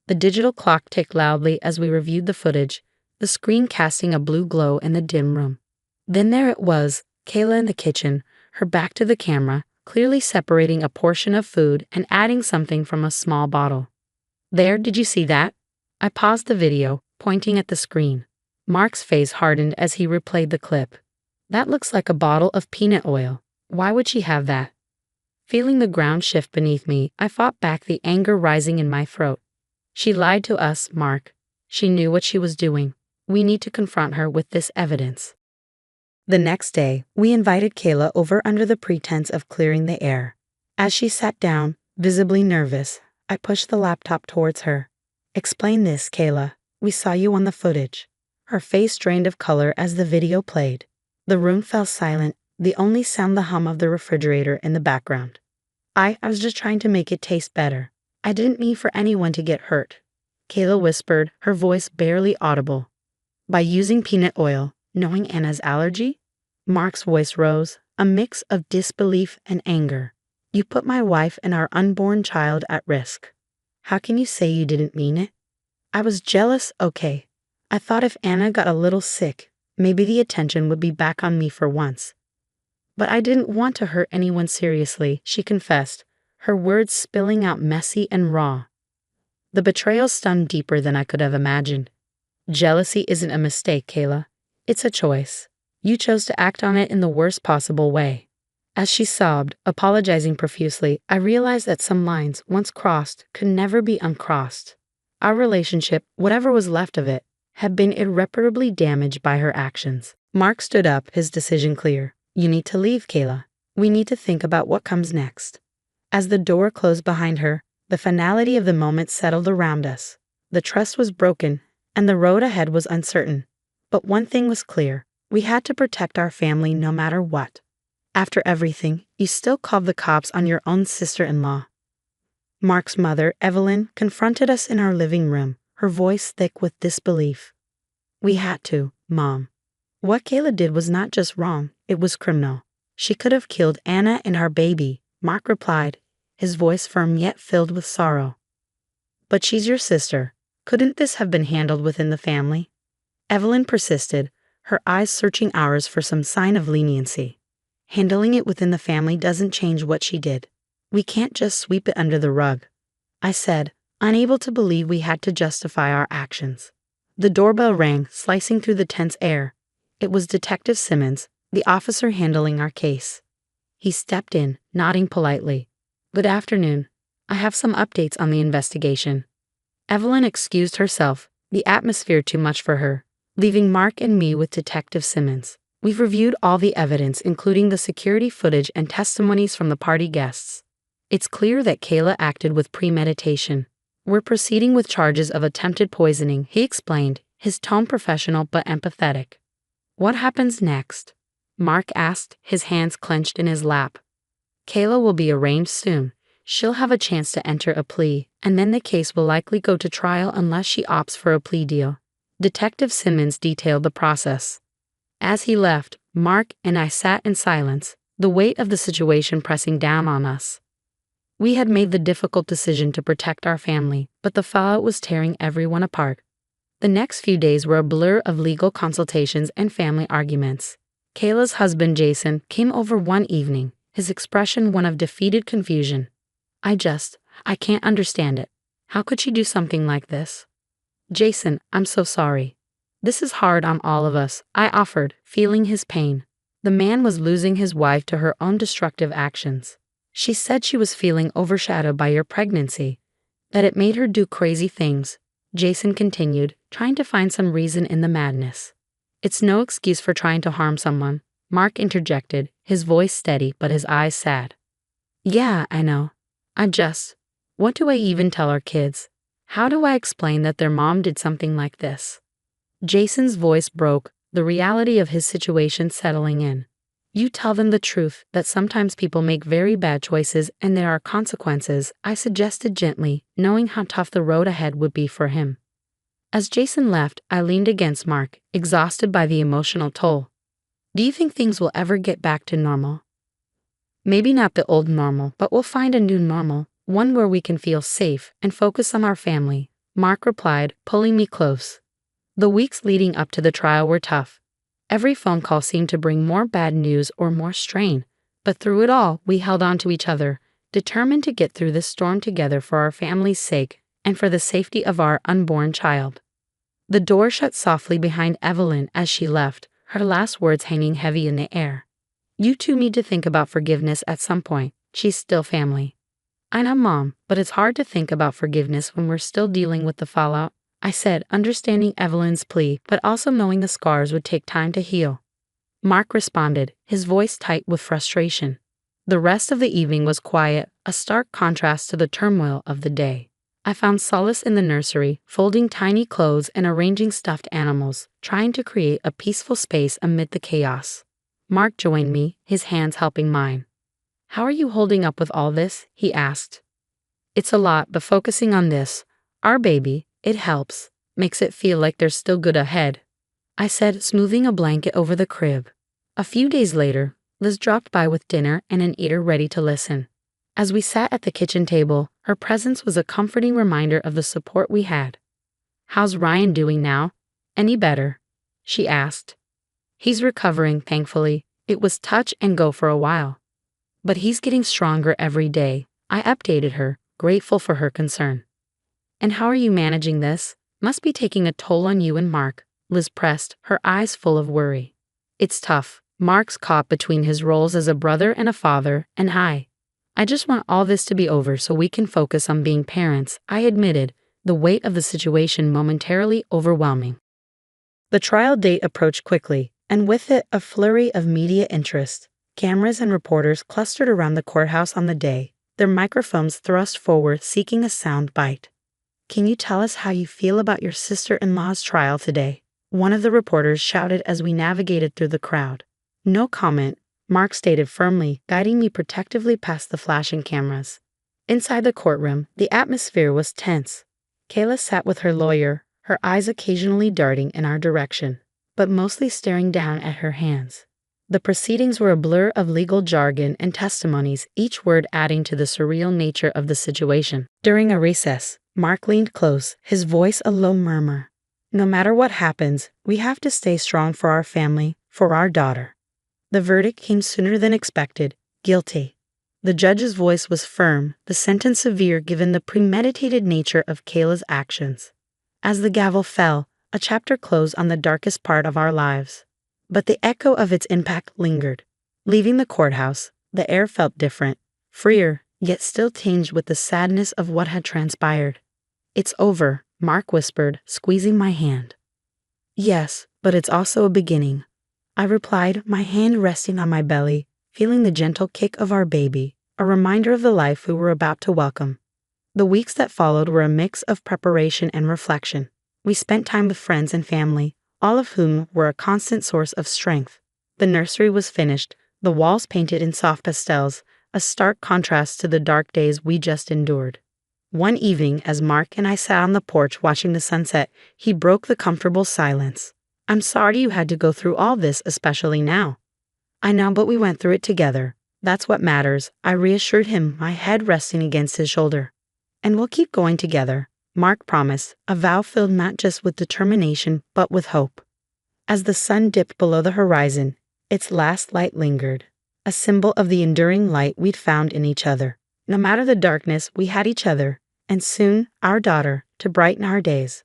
The digital clock ticked loudly as we reviewed the footage, the screen casting a blue glow in the dim room. Then there it was, Kayla in the kitchen, her back to the camera, clearly separating a portion of food and adding something from a small bottle. "There, did you see that?" I paused the video, pointing at the screen. Mark's face hardened as he replayed the clip. "That looks like a bottle of peanut oil. Why would she have that?" Feeling the ground shift beneath me, I fought back the anger rising in my throat. "She lied to us, Mark. She knew what she was doing. We need to confront her with this evidence." The next day, we invited Kayla over under the pretense of clearing the air. As she sat down, visibly nervous, I pushed the laptop towards her. "Explain this, Kayla. We saw you on the footage." Her face drained of color as the video played. The room fell silent, the only sound the hum of the refrigerator in the background. I was just trying to make it taste better. I didn't mean for anyone to get hurt," Kayla whispered, her voice barely audible. "By using peanut oil, knowing Anna's allergy?" Mark's voice rose, a mix of disbelief and anger. "You put my wife and our unborn child at risk. How can you say you didn't mean it?" "I was jealous, okay. I thought if Anna got a little sick, maybe the attention would be back on me for once. But I didn't want to hurt anyone seriously," she confessed, her words spilling out messy and raw. The betrayal stung deeper than I could have imagined. "Jealousy isn't a mistake, Kayla. It's a choice. You chose to act on it in the worst possible way." As she sobbed, apologizing profusely, I realized that some lines, once crossed, could never be uncrossed. Our relationship, whatever was left of it, had been irreparably damaged by her actions. Mark stood up, his decision clear. "You need to leave, Kayla. We need to think about what comes next." As the door closed behind her, the finality of the moment settled around us. The trust was broken, and the road ahead was uncertain. But one thing was clear. We had to protect our family no matter what. "After everything, you still called the cops on your own sister-in-law." Mark's mother, Evelyn, confronted us in our living room, her voice thick with disbelief. "We had to, Mom. What Kayla did was not just wrong, it was criminal. She could have killed Anna and our baby," Mark replied, his voice firm yet filled with sorrow. "But she's your sister. Couldn't this have been handled within the family?" Evelyn persisted, her eyes searching ours for some sign of leniency. Handling it within the family doesn't change what she did. We can't just sweep it under the rug, I said, unable to believe we had to justify our actions. The doorbell rang, slicing through the tense air. It was Detective Simmons, the officer handling our case. He stepped in, nodding politely. Good afternoon. I have some updates on the investigation. Evelyn excused herself, the atmosphere too much for her, leaving Mark and me with Detective Simmons. We've reviewed all the evidence, including the security footage and testimonies from the party guests. It's clear that Kayla acted with premeditation. We're proceeding with charges of attempted poisoning, he explained, his tone professional but empathetic. What happens next? Mark asked, his hands clenched in his lap. Kayla will be arraigned soon. She'll have a chance to enter a plea, and then the case will likely go to trial unless she opts for a plea deal. Detective Simmons detailed the process. As he left, Mark and I sat in silence, the weight of the situation pressing down on us. We had made the difficult decision to protect our family, but the fallout was tearing everyone apart. The next few days were a blur of legal consultations and family arguments. Kayla's husband, Jason, came over one evening, his expression one of defeated confusion. I can't understand it. How could she do something like this? Jason, I'm so sorry. This is hard on all of us, I offered, feeling his pain. The man was losing his wife to her own destructive actions. She said she was feeling overshadowed by your pregnancy, that it made her do crazy things, Jason continued, trying to find some reason in the madness. It's no excuse for trying to harm someone, Mark interjected, his voice steady but his eyes sad. Yeah, I know. What do I even tell our kids? How do I explain that their mom did something like this? Jason's voice broke, the reality of his situation settling in. You tell them the truth, that sometimes people make very bad choices and there are consequences, I suggested gently, knowing how tough the road ahead would be for him. As Jason left, I leaned against Mark, exhausted by the emotional toll. Do you think things will ever get back to normal? Maybe not the old normal, but we'll find a new normal, one where we can feel safe and focus on our family, Mark replied, pulling me close. The weeks leading up to the trial were tough. Every phone call seemed to bring more bad news or more strain, but through it all, we held on to each other, determined to get through this storm together for our family's sake and for the safety of our unborn child. The door shut softly behind Evelyn as she left, her last words hanging heavy in the air. You two need to think about forgiveness at some point. She's still family. I know, Mom, but it's hard to think about forgiveness when we're still dealing with the fallout, I said, understanding Evelyn's plea, but also knowing the scars would take time to heal. Mark responded, his voice tight with frustration. The rest of the evening was quiet, a stark contrast to the turmoil of the day. I found solace in the nursery, folding tiny clothes and arranging stuffed animals, trying to create a peaceful space amid the chaos. Mark joined me, his hands helping mine. How are you holding up with all this? He asked. It's a lot, but focusing on this, our baby, it helps, makes it feel like there's still good ahead, I said, smoothing a blanket over the crib. A few days later, Liz dropped by with dinner and an eater ready to listen. As we sat at the kitchen table, her presence was a comforting reminder of the support we had. How's Ryan doing now? Any better? She asked. He's recovering, thankfully. It was touch and go for a while. But he's getting stronger every day, I updated her, grateful for her concern. And how are you managing this? Must be taking a toll on you and Mark, Liz pressed, her eyes full of worry. It's tough. Mark's caught between his roles as a brother and a father, and I just want all this to be over so we can focus on being parents, I admitted, the weight of the situation momentarily overwhelming. The trial date approached quickly, and with it a flurry of media interest. Cameras and reporters clustered around the courthouse on the day, their microphones thrust forward seeking a sound bite. Can you tell us how you feel about your sister-in-law's trial today? One of the reporters shouted as we navigated through the crowd. No comment, Mark stated firmly, guiding me protectively past the flashing cameras. Inside the courtroom, the atmosphere was tense. Kayla sat with her lawyer, her eyes occasionally darting in our direction, but mostly staring down at her hands. The proceedings were a blur of legal jargon and testimonies, each word adding to the surreal nature of the situation. During a recess, Mark leaned close, his voice a low murmur. No matter what happens, we have to stay strong for our family, for our daughter. The verdict came sooner than expected, guilty. The judge's voice was firm, the sentence severe given the premeditated nature of Kayla's actions. As the gavel fell, a chapter closed on the darkest part of our lives. But the echo of its impact lingered. Leaving the courthouse, the air felt different, freer, yet still tinged with the sadness of what had transpired. "It's over," Mark whispered, squeezing my hand. "Yes, but it's also a beginning," I replied, my hand resting on my belly, feeling the gentle kick of our baby, a reminder of the life we were about to welcome. The weeks that followed were a mix of preparation and reflection. We spent time with friends and family, all of whom were a constant source of strength. The nursery was finished, the walls painted in soft pastels, a stark contrast to the dark days we just endured. One evening, as Mark and I sat on the porch watching the sunset, he broke the comfortable silence. "I'm sorry you had to go through all this, especially now." "I know, but we went through it together. That's what matters," I reassured him, my head resting against his shoulder. "And we'll keep going together," Mark promised, a vow filled not just with determination but with hope. As the sun dipped below the horizon, its last light lingered, a symbol of the enduring light we'd found in each other. No matter the darkness, we had each other, and soon our daughter, to brighten our days.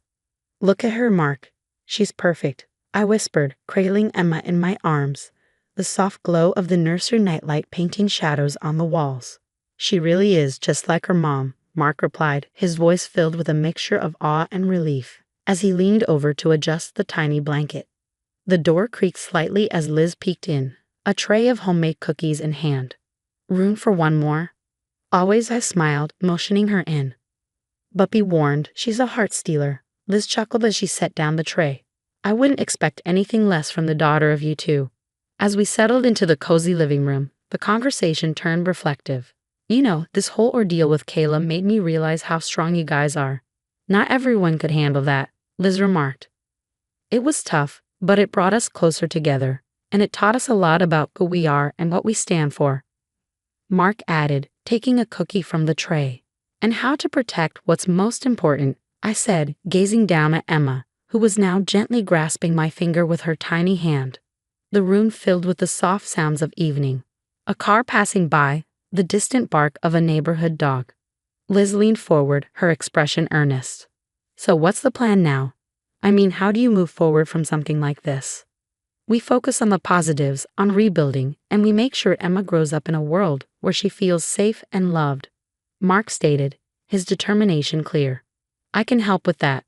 "Look at her, Mark. She's perfect," I whispered, cradling Emma in my arms, the soft glow of the nursery nightlight painting shadows on the walls. "She really is just like her mom," Mark replied, his voice filled with a mixture of awe and relief, as he leaned over to adjust the tiny blanket. The door creaked slightly as Liz peeked in, a tray of homemade cookies in hand. "Room for one more?" "Always," I smiled, motioning her in. "But be warned, she's a heart stealer," Liz chuckled as she set down the tray. "I wouldn't expect anything less from the daughter of you two." As we settled into the cozy living room, the conversation turned reflective. "You know, this whole ordeal with Kayla made me realize how strong you guys are. Not everyone could handle that," Liz remarked. "It was tough, but it brought us closer together, and it taught us a lot about who we are and what we stand for," Mark added, taking a cookie from the tray. "And how to protect what's most important," I said, gazing down at Emma, who was now gently grasping my finger with her tiny hand. The room filled with the soft sounds of evening. A car passing by, the distant bark of a neighborhood dog. Liz leaned forward, her expression earnest. "So what's the plan now? I mean, how do you move forward from something like this?" "We focus on the positives, on rebuilding, and we make sure Emma grows up in a world where she feels safe and loved," Mark stated, his determination clear. "I can help with that.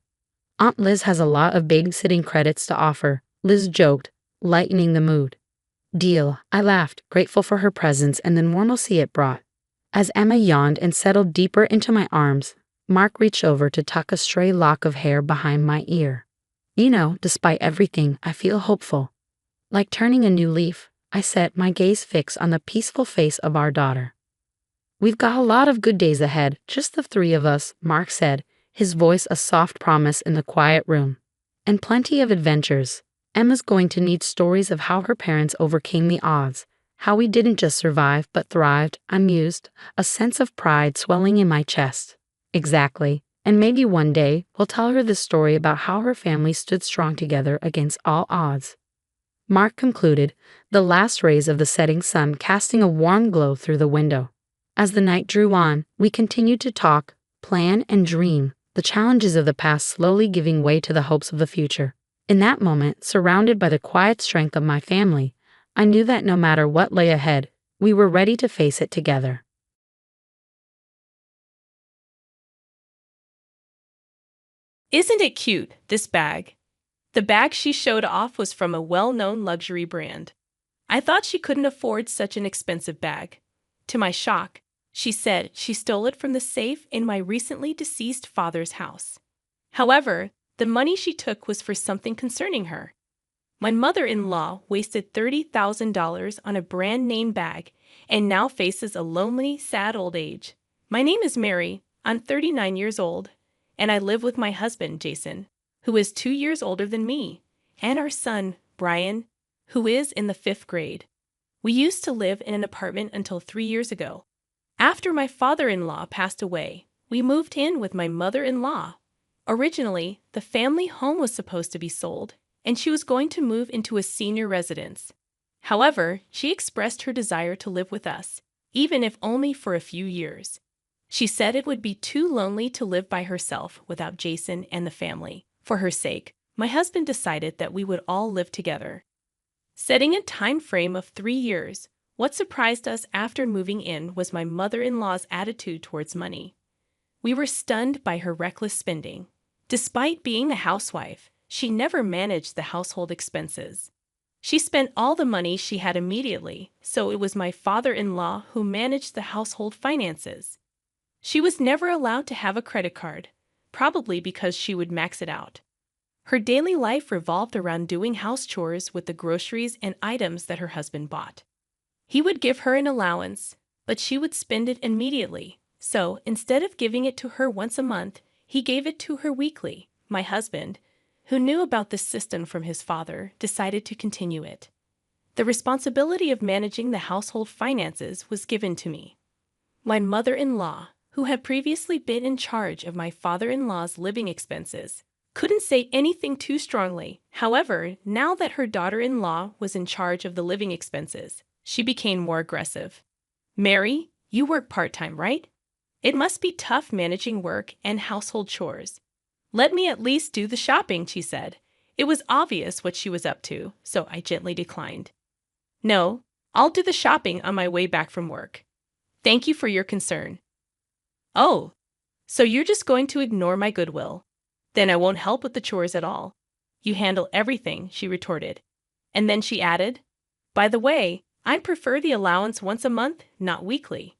Aunt Liz has a lot of babysitting credits to offer," Liz joked, lightening the mood. "Deal," I laughed, grateful for her presence and the normalcy it brought. As Emma yawned and settled deeper into my arms, Mark reached over to tuck a stray lock of hair behind my ear. "You know, despite everything, I feel hopeful." Like turning a new leaf, I set my gaze fixed on the peaceful face of our daughter. "We've got a lot of good days ahead, just the three of us," Mark said, his voice a soft promise in the quiet room. "And plenty of adventures. Emma's going to need stories of how her parents overcame the odds, how we didn't just survive but thrived," I mused, a sense of pride swelling in my chest. "Exactly. And maybe one day we'll tell her the story about how her family stood strong together against all odds," Mark concluded, the last rays of the setting sun casting a warm glow through the window. As the night drew on, we continued to talk, plan, and dream, the challenges of the past slowly giving way to the hopes of the future. In that moment, surrounded by the quiet strength of my family, I knew that no matter what lay ahead, we were ready to face it together. Isn't it cute, this bag? The bag she showed off was from a well-known luxury brand. I thought she couldn't afford such an expensive bag. To my shock, she said she stole it from the safe in my recently deceased father's house. However, the money she took was for something concerning her. My mother-in-law wasted $30,000 on a brand-name bag and now faces a lonely, sad old age. My name is Mary. I'm 39 years old, and I live with my husband, Jason, who is 2 years older than me, and our son, Brian, who is in the 5th grade. We used to live in an apartment until 3 years ago. After my father-in-law passed away, we moved in with my mother-in-law. Originally, the family home was supposed to be sold, and she was going to move into a senior residence. However, she expressed her desire to live with us, even if only for a few years. She said it would be too lonely to live by herself without Jason and the family. For her sake, my husband decided that we would all live together. Setting a time frame of 3 years, what surprised us after moving in was my mother-in-law's attitude towards money. We were stunned by her reckless spending. Despite being a housewife, she never managed the household expenses. She spent all the money she had immediately, so it was my father-in-law who managed the household finances. She was never allowed to have a credit card, probably because she would max it out. Her daily life revolved around doing house chores with the groceries and items that her husband bought. He would give her an allowance, but she would spend it immediately. So, instead of giving it to her once a month, he gave it to her weekly. My husband, who knew about this system from his father, decided to continue it. The responsibility of managing the household finances was given to me. My mother-in-law, who had previously been in charge of my father-in-law's living expenses, couldn't say anything too strongly. However, now that her daughter-in-law was in charge of the living expenses, she became more aggressive. "Mary, you work part-time, right? It must be tough managing work and household chores. Let me at least do the shopping," she said. It was obvious what she was up to, so I gently declined. "No, I'll do the shopping on my way back from work. Thank you for your concern." "Oh, so you're just going to ignore my goodwill? Then I won't help with the chores at all. You handle everything," she retorted. And then she added, "By the way, I'd prefer the allowance once a month, not weekly."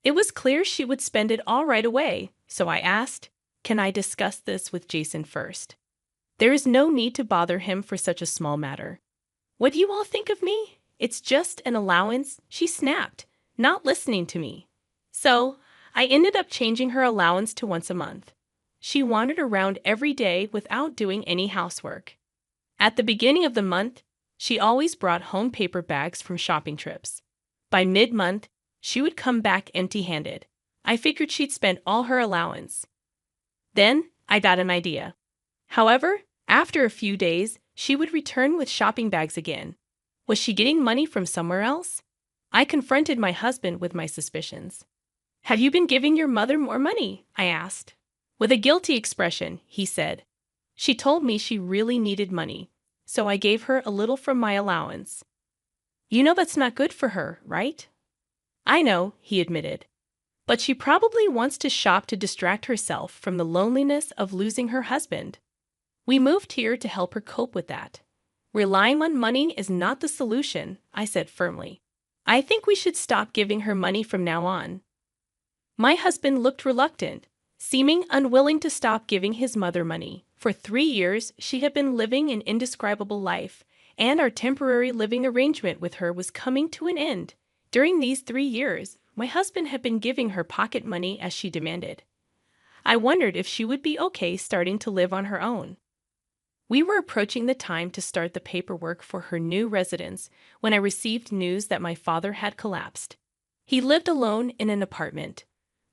It was clear she would spend it all right away, so I asked, "Can I discuss this with Jason first? There is no need to bother him for such a small matter." "What do you all think of me? It's just an allowance," she snapped, not listening to me. So, I ended up changing her allowance to once a month. She wandered around every day without doing any housework. At the beginning of the month, she always brought home paper bags from shopping trips. By mid-month, she would come back empty-handed. I figured she'd spent all her allowance. Then, I got an idea. However, after a few days, she would return with shopping bags again. Was she getting money from somewhere else? I confronted my husband with my suspicions. "Have you been giving your mother more money?" I asked. With a guilty expression, he said, "She told me she really needed money, so I gave her a little from my allowance." "You know that's not good for her, right?" "I know," he admitted. "But she probably wants to shop to distract herself from the loneliness of losing her husband. We moved here to help her cope with that. Relying on money is not the solution," I said firmly. "I think we should stop giving her money from now on." My husband looked reluctant, seeming unwilling to stop giving his mother money. For 3 years, she had been living an indescribable life, and our temporary living arrangement with her was coming to an end. During these 3 years, my husband had been giving her pocket money as she demanded. I wondered if she would be okay starting to live on her own. We were approaching the time to start the paperwork for her new residence when I received news that my father had collapsed. He lived alone in an apartment.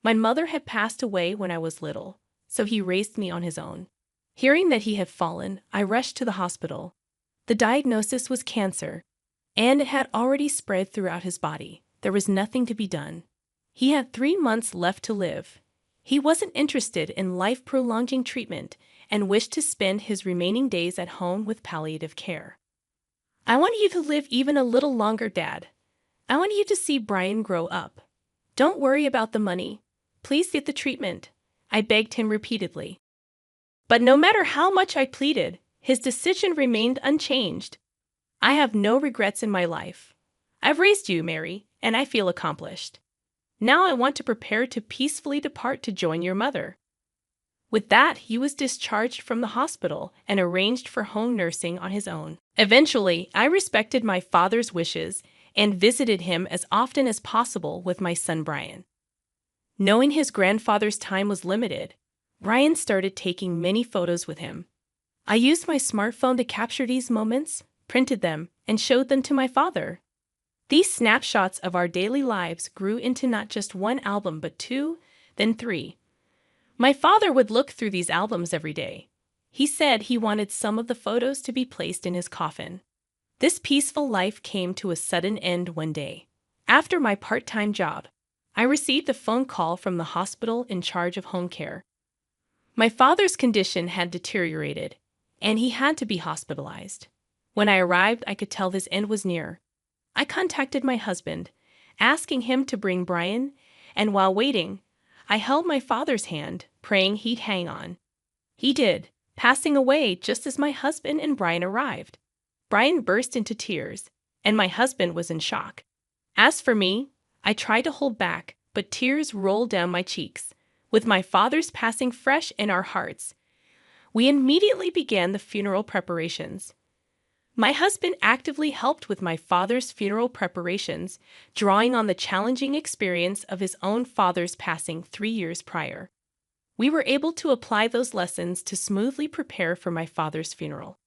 My mother had passed away when I was little, so he raised me on his own. Hearing that he had fallen, I rushed to the hospital. The diagnosis was cancer, and it had already spread throughout his body. There was nothing to be done. He had 3 months left to live. He wasn't interested in life-prolonging treatment and wished to spend his remaining days at home with palliative care. "I want you to live even a little longer, Dad. I want you to see Brian grow up. Don't worry about the money. Please get the treatment," I begged him repeatedly. But no matter how much I pleaded, his decision remained unchanged. "I have no regrets in my life. I've raised you, Mary, and I feel accomplished. Now I want to prepare to peacefully depart to join your mother." With that, he was discharged from the hospital and arranged for home nursing on his own. Eventually, I respected my father's wishes and visited him as often as possible with my son Brian. Knowing his grandfather's time was limited, Brian started taking many photos with him. I used my smartphone to capture these moments, printed them, and showed them to my father. These snapshots of our daily lives grew into not just one album but 2, then 3. My father would look through these albums every day. He said he wanted some of the photos to be placed in his coffin. This peaceful life came to a sudden end one day. After my part-time job, I received a phone call from the hospital in charge of home care. My father's condition had deteriorated, and he had to be hospitalized. When I arrived, I could tell his end was near. I contacted my husband, asking him to bring Brian, and while waiting, I held my father's hand, praying he'd hang on. He did, passing away just as my husband and Brian arrived. Brian burst into tears, and my husband was in shock. As for me, I tried to hold back, but tears rolled down my cheeks. With my father's passing fresh in our hearts, we immediately began the funeral preparations. My husband actively helped with my father's funeral preparations, drawing on the challenging experience of his own father's passing 3 years prior. We were able to apply those lessons to smoothly prepare for my father's funeral.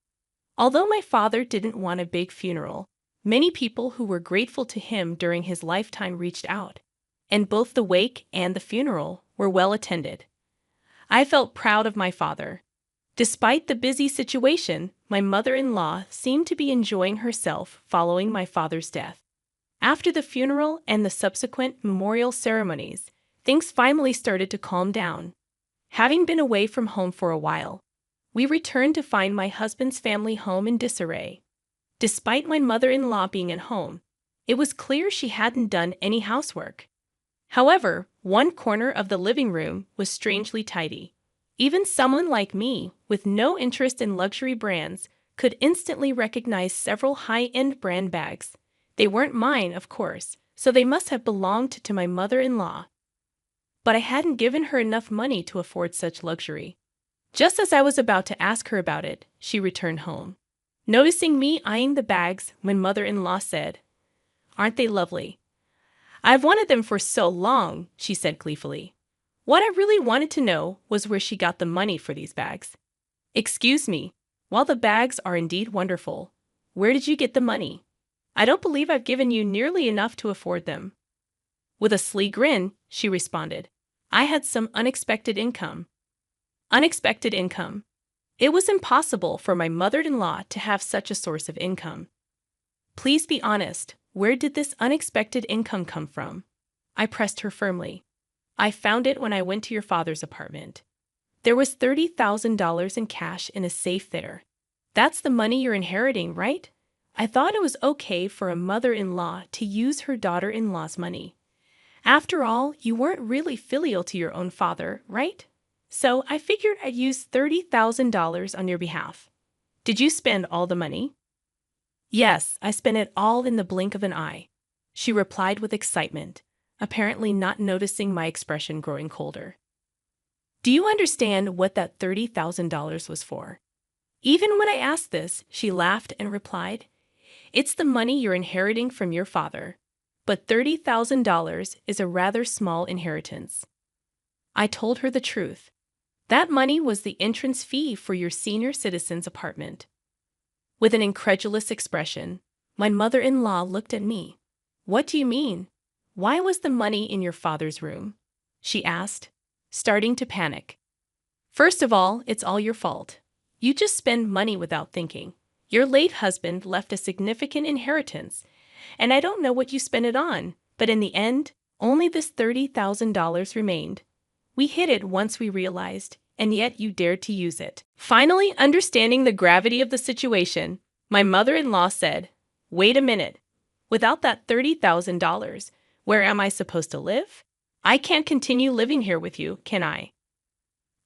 Although my father didn't want a big funeral, many people who were grateful to him during his lifetime reached out, and both the wake and the funeral were well attended. I felt proud of my father. Despite the busy situation, my mother-in-law seemed to be enjoying herself following my father's death. After the funeral and the subsequent memorial ceremonies, things finally started to calm down. Having been away from home for a while, we returned to find my husband's family home in disarray. Despite my mother-in-law being at home, it was clear she hadn't done any housework. However, one corner of the living room was strangely tidy. Even someone like me, with no interest in luxury brands, could instantly recognize several high-end brand bags. They weren't mine, of course, so they must have belonged to my mother-in-law. But I hadn't given her enough money to afford such luxury. Just as I was about to ask her about it, she returned home. Noticing me eyeing the bags, my mother-in-law said, "Aren't they lovely?" "I've wanted them for so long," she said gleefully. What I really wanted to know was where she got the money for these bags. "Excuse me, while the bags are indeed wonderful, where did you get the money? I don't believe I've given you nearly enough to afford them." With a sly grin, she responded, "I had some unexpected income." Unexpected income. It was impossible for my mother-in-law to have such a source of income. "Please be honest, where did this unexpected income come from?" I pressed her firmly. "I found it when I went to your father's apartment. There was $30,000 in cash in a safe there. That's the money you're inheriting, right?" I thought it was okay for a mother-in-law to use her daughter-in-law's money. After all, you weren't really filial to your own father, right? So I figured I'd use $30,000 on your behalf. Did you spend all the money? "Yes, I spent it all in the blink of an eye," she replied with excitement, apparently not noticing my expression growing colder. "Do you understand what that $30,000 was for?" Even when I asked this, she laughed and replied, "It's the money you're inheriting from your father, but $30,000 is a rather small inheritance." I told her the truth. That money was the entrance fee for your senior citizen's apartment. With an incredulous expression, my mother-in-law looked at me. "What do you mean? Why was the money in your father's room?" she asked, starting to panic. "First of all, it's all your fault. You just spend money without thinking. Your late husband left a significant inheritance, and I don't know what you spent it on, but in the end, only this $30,000 remained. We hid it once we realized, and yet you dared to use it." Finally, understanding the gravity of the situation, my mother-in-law said, "Wait a minute. Without that $30,000, where am I supposed to live? I can't continue living here with you, can I?"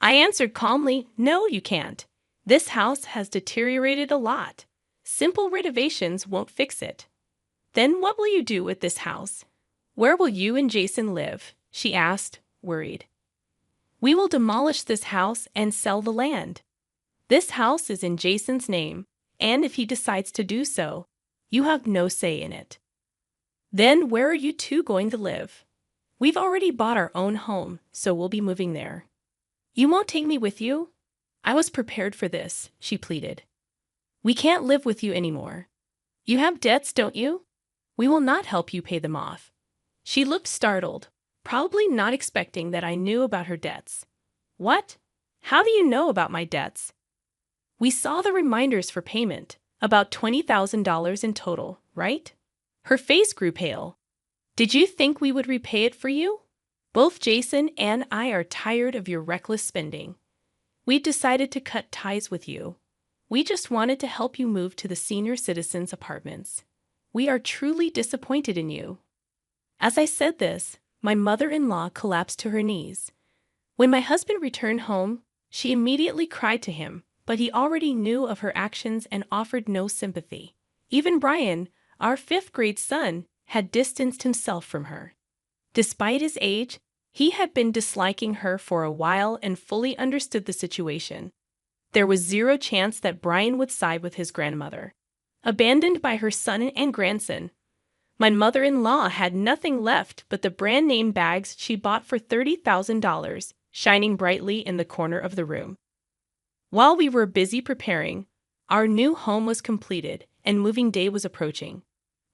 I answered calmly, "No, you can't. This house has deteriorated a lot. Simple renovations won't fix it." "Then what will you do with this house? Where will you and Jason live?" she asked, worried. "We will demolish this house and sell the land. This house is in Jason's name, and if he decides to do so, you have no say in it." "Then where are you two going to live?" "We've already bought our own home, so we'll be moving there." "You won't take me with you?" I was prepared for this, she pleaded. "We can't live with you anymore. You have debts, don't you? We will not help you pay them off." She looked startled, probably not expecting that I knew about her debts. "What? How do you know about my debts?" "We saw the reminders for payment. About $20,000 in total, right? Her face grew pale. Did you think we would repay it for you? Both Jason and I are tired of your reckless spending. We decided to cut ties with you. We just wanted to help you move to the senior citizens' apartments. We are truly disappointed in you. As I said this, my mother-in-law collapsed to her knees. When my husband returned home, she immediately cried to him, but he already knew of her actions and offered no sympathy. Even Brian, our fifth-grade son, had distanced himself from her. Despite his age, he had been disliking her for a while and fully understood the situation. There was zero chance that Brian would side with his grandmother. Abandoned by her son and grandson, my mother-in-law had nothing left but the brand-name bags she bought for $30,000, shining brightly in the corner of the room. While we were busy preparing, our new home was completed and moving day was approaching.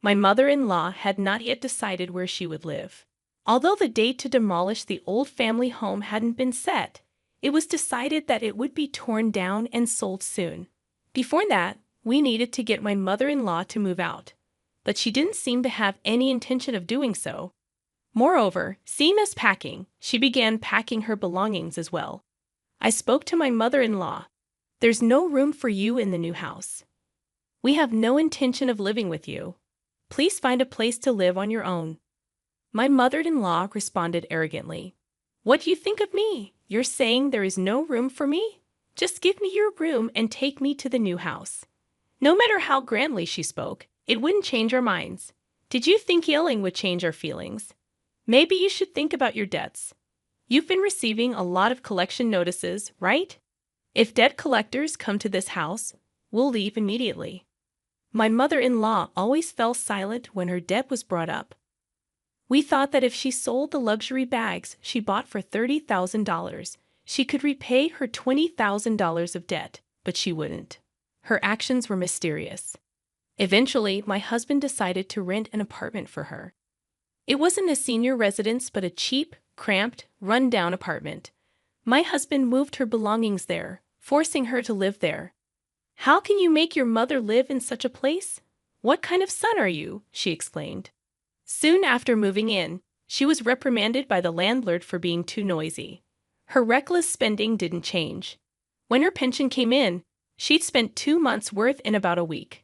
My mother-in-law had not yet decided where she would live. Although the date to demolish the old family home hadn't been set, it was decided that it would be torn down and sold soon. Before that, we needed to get my mother-in-law to move out, but she didn't seem to have any intention of doing so. Moreover, seeing us packing, she began packing her belongings as well. I spoke to my mother-in-law. There's no room for you in the new house. We have no intention of living with you. Please find a place to live on your own. My mother-in-law responded arrogantly. What do you think of me? You're saying there is no room for me? Just give me your room and take me to the new house. No matter how grandly she spoke, it wouldn't change our minds. Did you think yelling would change our feelings? Maybe you should think about your debts. You've been receiving a lot of collection notices, right? If debt collectors come to this house, we'll leave immediately. My mother-in-law always fell silent when her debt was brought up. We thought that if she sold the luxury bags she bought for $30,000, she could repay her $20,000 of debt, but she wouldn't. Her actions were mysterious. Eventually, my husband decided to rent an apartment for her. It wasn't a senior residence, but a cheap, cramped, run-down apartment. My husband moved her belongings there, forcing her to live there. How can you make your mother live in such a place? What kind of son are you? She exclaimed. Soon after moving in, she was reprimanded by the landlord for being too noisy. Her reckless spending didn't change. When her pension came in, she'd spent 2 months' worth in about a week.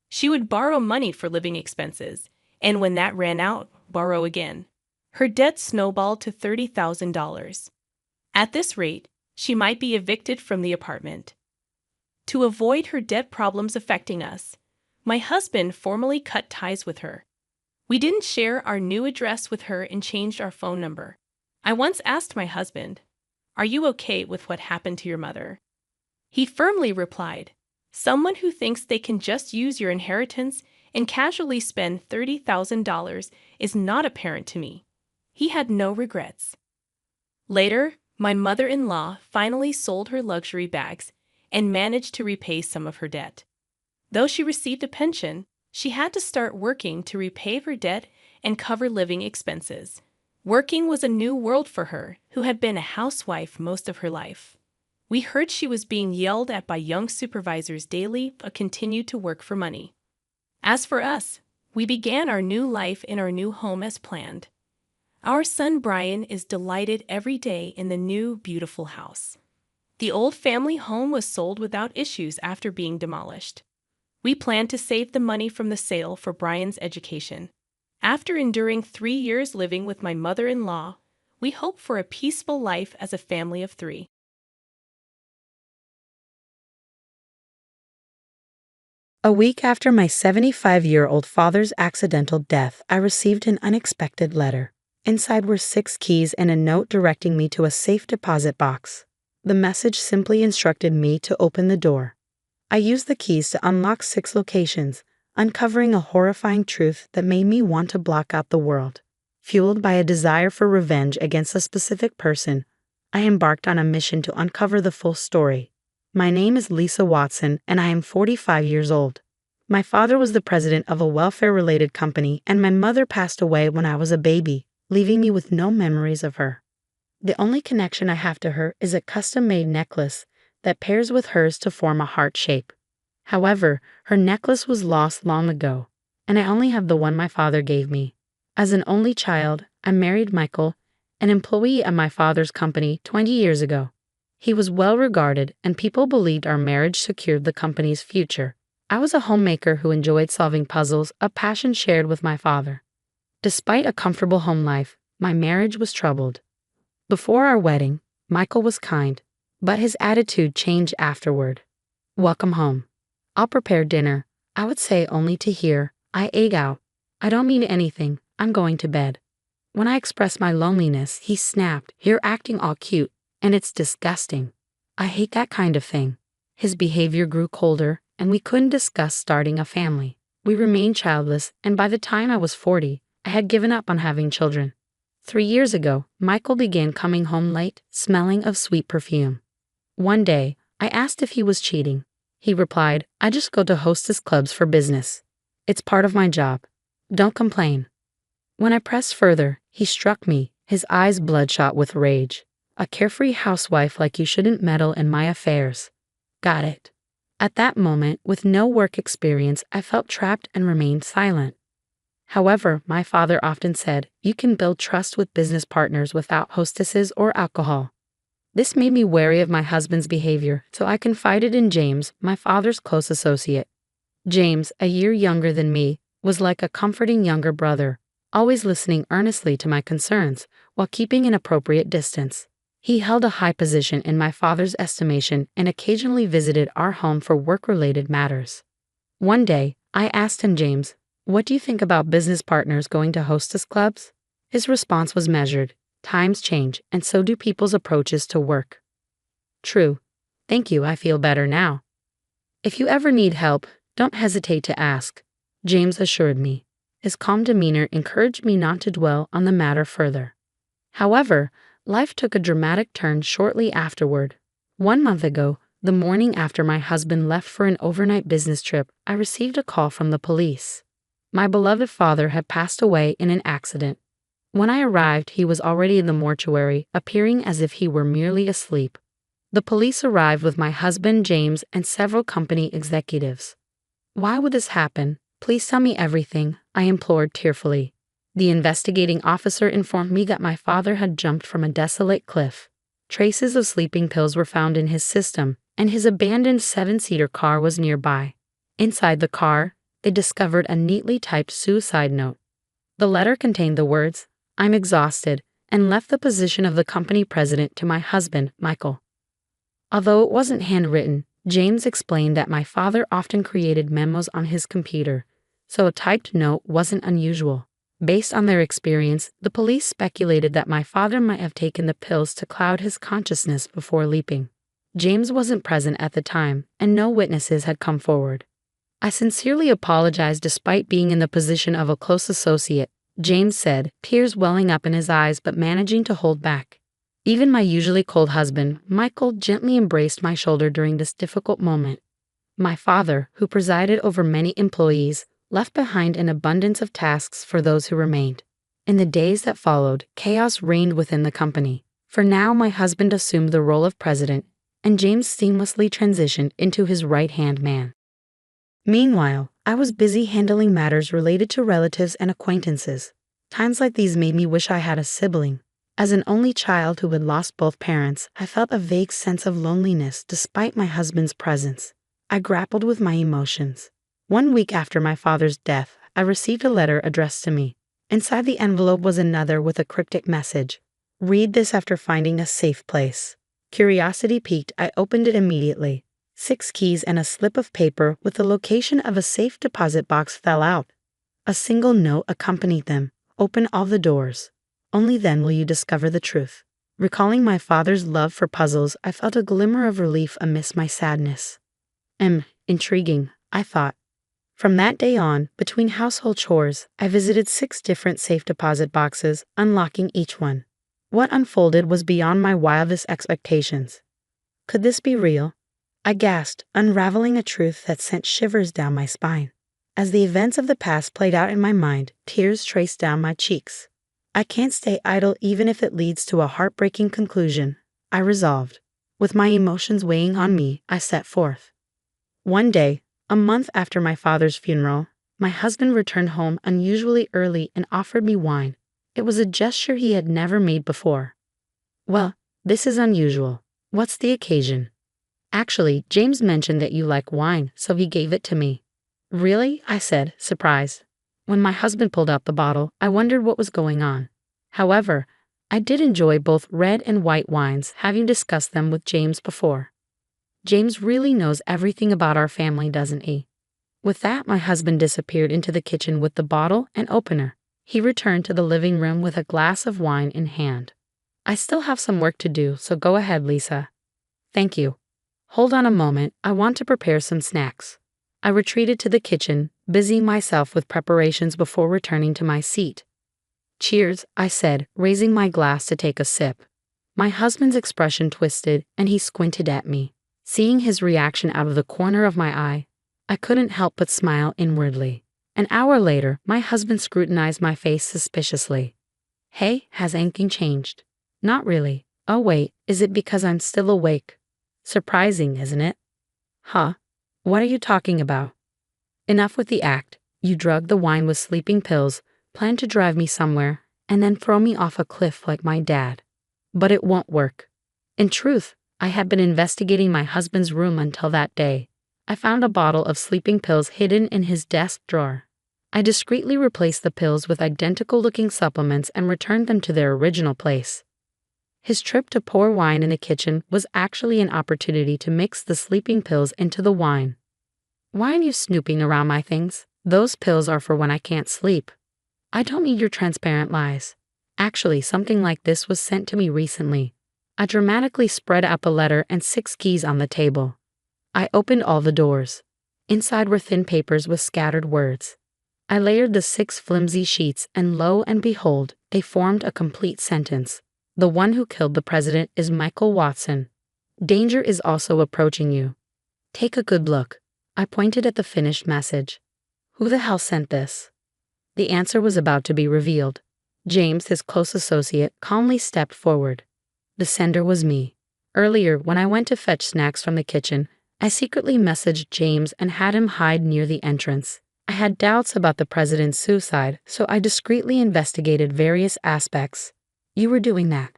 She would borrow money for living expenses, and when that ran out, borrow again. Her debt snowballed to $30,000. At this rate, she might be evicted from the apartment. To avoid her debt problems affecting us, my husband formally cut ties with her. We didn't share our new address with her and changed our phone number. I once asked my husband, "Are you okay with what happened to your mother?" He firmly replied, "Someone who thinks they can just use your inheritance and casually spend $30,000 is not a parent to me." He had no regrets. Later, my mother-in-law finally sold her luxury bags and managed to repay some of her debt. Though she received a pension, she had to start working to repay her debt and cover living expenses. Working was a new world for her, who had been a housewife most of her life. We heard she was being yelled at by young supervisors daily but continued to work for money. As for us, we began our new life in our new home as planned. Our son Brian is delighted every day in the new, beautiful house. The old family home was sold without issues after being demolished. We planned to save the money from the sale for Brian's education. After enduring 3 years living with my mother-in-law, we hope for a peaceful life as a family of 3. A week after my 75-year-old father's accidental death, I received an unexpected letter. Inside were 6 keys and a note directing me to a safe deposit box. The message simply instructed me to open the door. I used the keys to unlock 6 locations, uncovering a horrifying truth that made me want to block out the world. Fueled by a desire for revenge against a specific person, I embarked on a mission to uncover the full story. My name is Lisa Watson, and I am 45 years old. My father was the president of a welfare-related company, and my mother passed away when I was a baby, leaving me with no memories of her. The only connection I have to her is a custom-made necklace that pairs with hers to form a heart shape. However, her necklace was lost long ago, and I only have the one my father gave me. As an only child, I married Michael, an employee at my father's company 20 years ago. He was well regarded, and people believed our marriage secured the company's future. I was a homemaker who enjoyed solving puzzles, a passion shared with my father. Despite a comfortable home life, my marriage was troubled. Before our wedding, Michael was kind, but his attitude changed afterward. Welcome home. I'll prepare dinner. I would say only to hear, I ate out. I don't mean anything. I'm going to bed. When I expressed my loneliness, he snapped, you're acting all cute, and it's disgusting. I hate that kind of thing. His behavior grew colder, and we couldn't discuss starting a family. We remained childless, and by the time I was 40, I had given up on having children. 3 years ago, Michael began coming home late, smelling of sweet perfume. One day, I asked if he was cheating. He replied, I just go to hostess clubs for business. It's part of my job. Don't complain. When I pressed further, he struck me, his eyes bloodshot with rage. A carefree housewife like you shouldn't meddle in my affairs. Got it. At that moment, with no work experience, I felt trapped and remained silent. However, my father often said, you can build trust with business partners without hostesses or alcohol. This made me wary of my husband's behavior, so I confided in James, my father's close associate. James, a year younger than me, was like a comforting younger brother, always listening earnestly to my concerns while keeping an appropriate distance. He held a high position in my father's estimation and occasionally visited our home for work-related matters. One day, I asked him, James, what do you think about business partners going to hostess clubs? His response was measured. Times change, and so do people's approaches to work. True. Thank you, I feel better now. If you ever need help, don't hesitate to ask, James assured me. His calm demeanor encouraged me not to dwell on the matter further. However, life took a dramatic turn shortly afterward. 1 month ago, the morning after my husband left for an overnight business trip, I received a call from the police. My beloved father had passed away in an accident. When I arrived, he was already in the mortuary, appearing as if he were merely asleep. The police arrived with my husband, James, and several company executives. Why would this happen? Please tell me everything, I implored tearfully. The investigating officer informed me that my father had jumped from a desolate cliff. Traces of sleeping pills were found in his system, and his abandoned 7-seater car was nearby. Inside the car, they discovered a neatly typed suicide note. The letter contained the words, I'm exhausted, and left the position of the company president to my husband, Michael. Although it wasn't handwritten, James explained that my father often created memos on his computer, so a typed note wasn't unusual. Based on their experience, the police speculated that my father might have taken the pills to cloud his consciousness before leaping. James wasn't present at the time, and no witnesses had come forward. I sincerely apologized despite being in the position of a close associate, James said, tears welling up in his eyes but managing to hold back. Even my usually cold husband, Michael, gently embraced my shoulder during this difficult moment. My father, who presided over many employees, left behind an abundance of tasks for those who remained. In the days that followed, chaos reigned within the company. For now, my husband assumed the role of president, and James seamlessly transitioned into his right-hand man. Meanwhile, I was busy handling matters related to relatives and acquaintances. Times like these made me wish I had a sibling. As an only child who had lost both parents, I felt a vague sense of loneliness despite my husband's presence. I grappled with my emotions. 1 week after my father's death, I received a letter addressed to me. Inside the envelope was another with a cryptic message. Read this after finding a safe place. Curiosity piqued, I opened it immediately. 6 keys and a slip of paper with the location of a safe deposit box fell out. A single note accompanied them. Open all the doors. Only then will you discover the truth. Recalling my father's love for puzzles, I felt a glimmer of relief amidst my sadness. Intriguing, I thought. From that day on, between household chores, I visited 6 different safe deposit boxes, unlocking each one. What unfolded was beyond my wildest expectations. Could this be real? I gasped, unraveling a truth that sent shivers down my spine. As the events of the past played out in my mind, tears traced down my cheeks. I can't stay idle even if it leads to a heartbreaking conclusion, I resolved. With my emotions weighing on me, I set forth. One day, A month after my father's funeral, my husband returned home unusually early and offered me wine. It was a gesture he had never made before. Well, this is unusual. What's the occasion? Actually, James mentioned that you like wine, so he gave it to me. Really? I said, surprised. When my husband pulled out the bottle, I wondered what was going on. However, I did enjoy both red and white wines, having discussed them with James before. James really knows everything about our family, doesn't he? With that, my husband disappeared into the kitchen with the bottle and opener. He returned to the living room with a glass of wine in hand. I still have some work to do, so go ahead, Lisa. Thank you. Hold on a moment, I want to prepare some snacks. I retreated to the kitchen, busying myself with preparations before returning to my seat. Cheers, I said, raising my glass to take a sip. My husband's expression twisted, and he squinted at me. Seeing his reaction out of the corner of my eye, I couldn't help but smile inwardly. An hour later, my husband scrutinized my face suspiciously. Hey, has anything changed? Not really. Oh wait, is it because I'm still awake? Surprising, isn't it? Huh? What are you talking about? Enough with the act. You drug the wine with sleeping pills, plan to drive me somewhere, and then throw me off a cliff like my dad. But it won't work. In truth, I had been investigating my husband's room until that day. I found a bottle of sleeping pills hidden in his desk drawer. I discreetly replaced the pills with identical-looking supplements and returned them to their original place. His trip to pour wine in the kitchen was actually an opportunity to mix the sleeping pills into the wine. Why are you snooping around my things? Those pills are for when I can't sleep. I don't need your transparent lies. Actually, something like this was sent to me recently. I dramatically spread out the letter and 6 keys on the table. I opened all the doors. Inside were thin papers with scattered words. I layered the 6 flimsy sheets, and lo and behold, they formed a complete sentence. The one who killed the president is Michael Watson. Danger is also approaching you. Take a good look. I pointed at the finished message. Who the hell sent this? The answer was about to be revealed. James, his close associate, calmly stepped forward. The sender was me. Earlier, when I went to fetch snacks from the kitchen, I secretly messaged James and had him hide near the entrance. I had doubts about the president's suicide, so I discreetly investigated various aspects. You were doing that.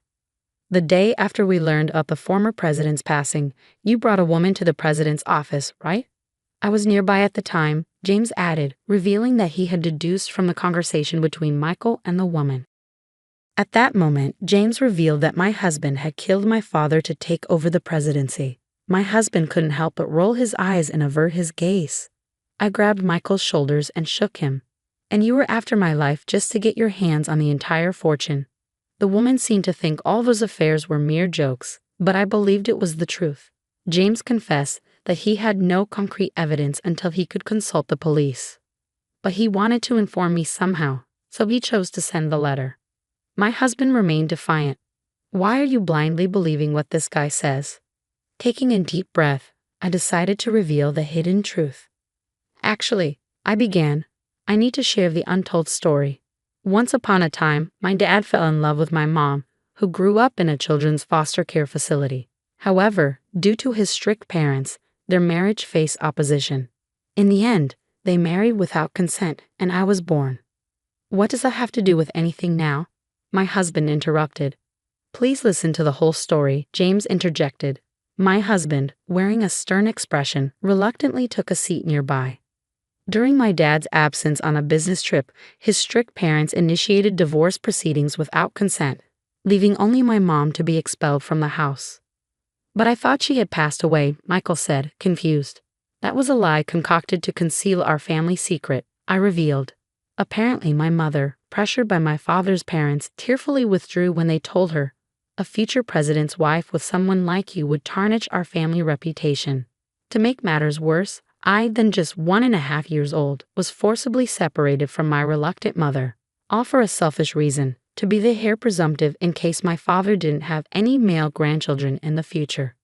The day after we learned of the former president's passing, you brought a woman to the president's office, right? I was nearby at the time, James added, revealing that he had deduced from the conversation between Michael and the woman. At that moment, James revealed that my husband had killed my father to take over the presidency. My husband couldn't help but roll his eyes and avert his gaze. I grabbed Michael's shoulders and shook him. And you were after my life just to get your hands on the entire fortune. The woman seemed to think all those affairs were mere jokes, but I believed it was the truth. James confessed that he had no concrete evidence until he could consult the police. But he wanted to inform me somehow, so he chose to send the letter. My husband remained defiant. Why are you blindly believing what this guy says? Taking a deep breath, I decided to reveal the hidden truth. Actually, I began. I need to share the untold story. Once upon a time, my dad fell in love with my mom, who grew up in a children's foster care facility. However, due to his strict parents, their marriage faced opposition. In the end, they married without consent, and I was born. What does that have to do with anything now? My husband interrupted. Please listen to the whole story, James interjected. My husband, wearing a stern expression, reluctantly took a seat nearby. During my dad's absence on a business trip, his strict parents initiated divorce proceedings without consent, leaving only my mom to be expelled from the house. But I thought she had passed away, Michael said, confused. That was a lie concocted to conceal our family secret, I revealed. Apparently my mother, pressured by my father's parents, tearfully withdrew when they told her, a future president's wife with someone like you would tarnish our family reputation. To make matters worse, I, then just 1.5 years old, was forcibly separated from my reluctant mother, all for a selfish reason, to be the heir presumptive in case my father didn't have any male grandchildren in the future.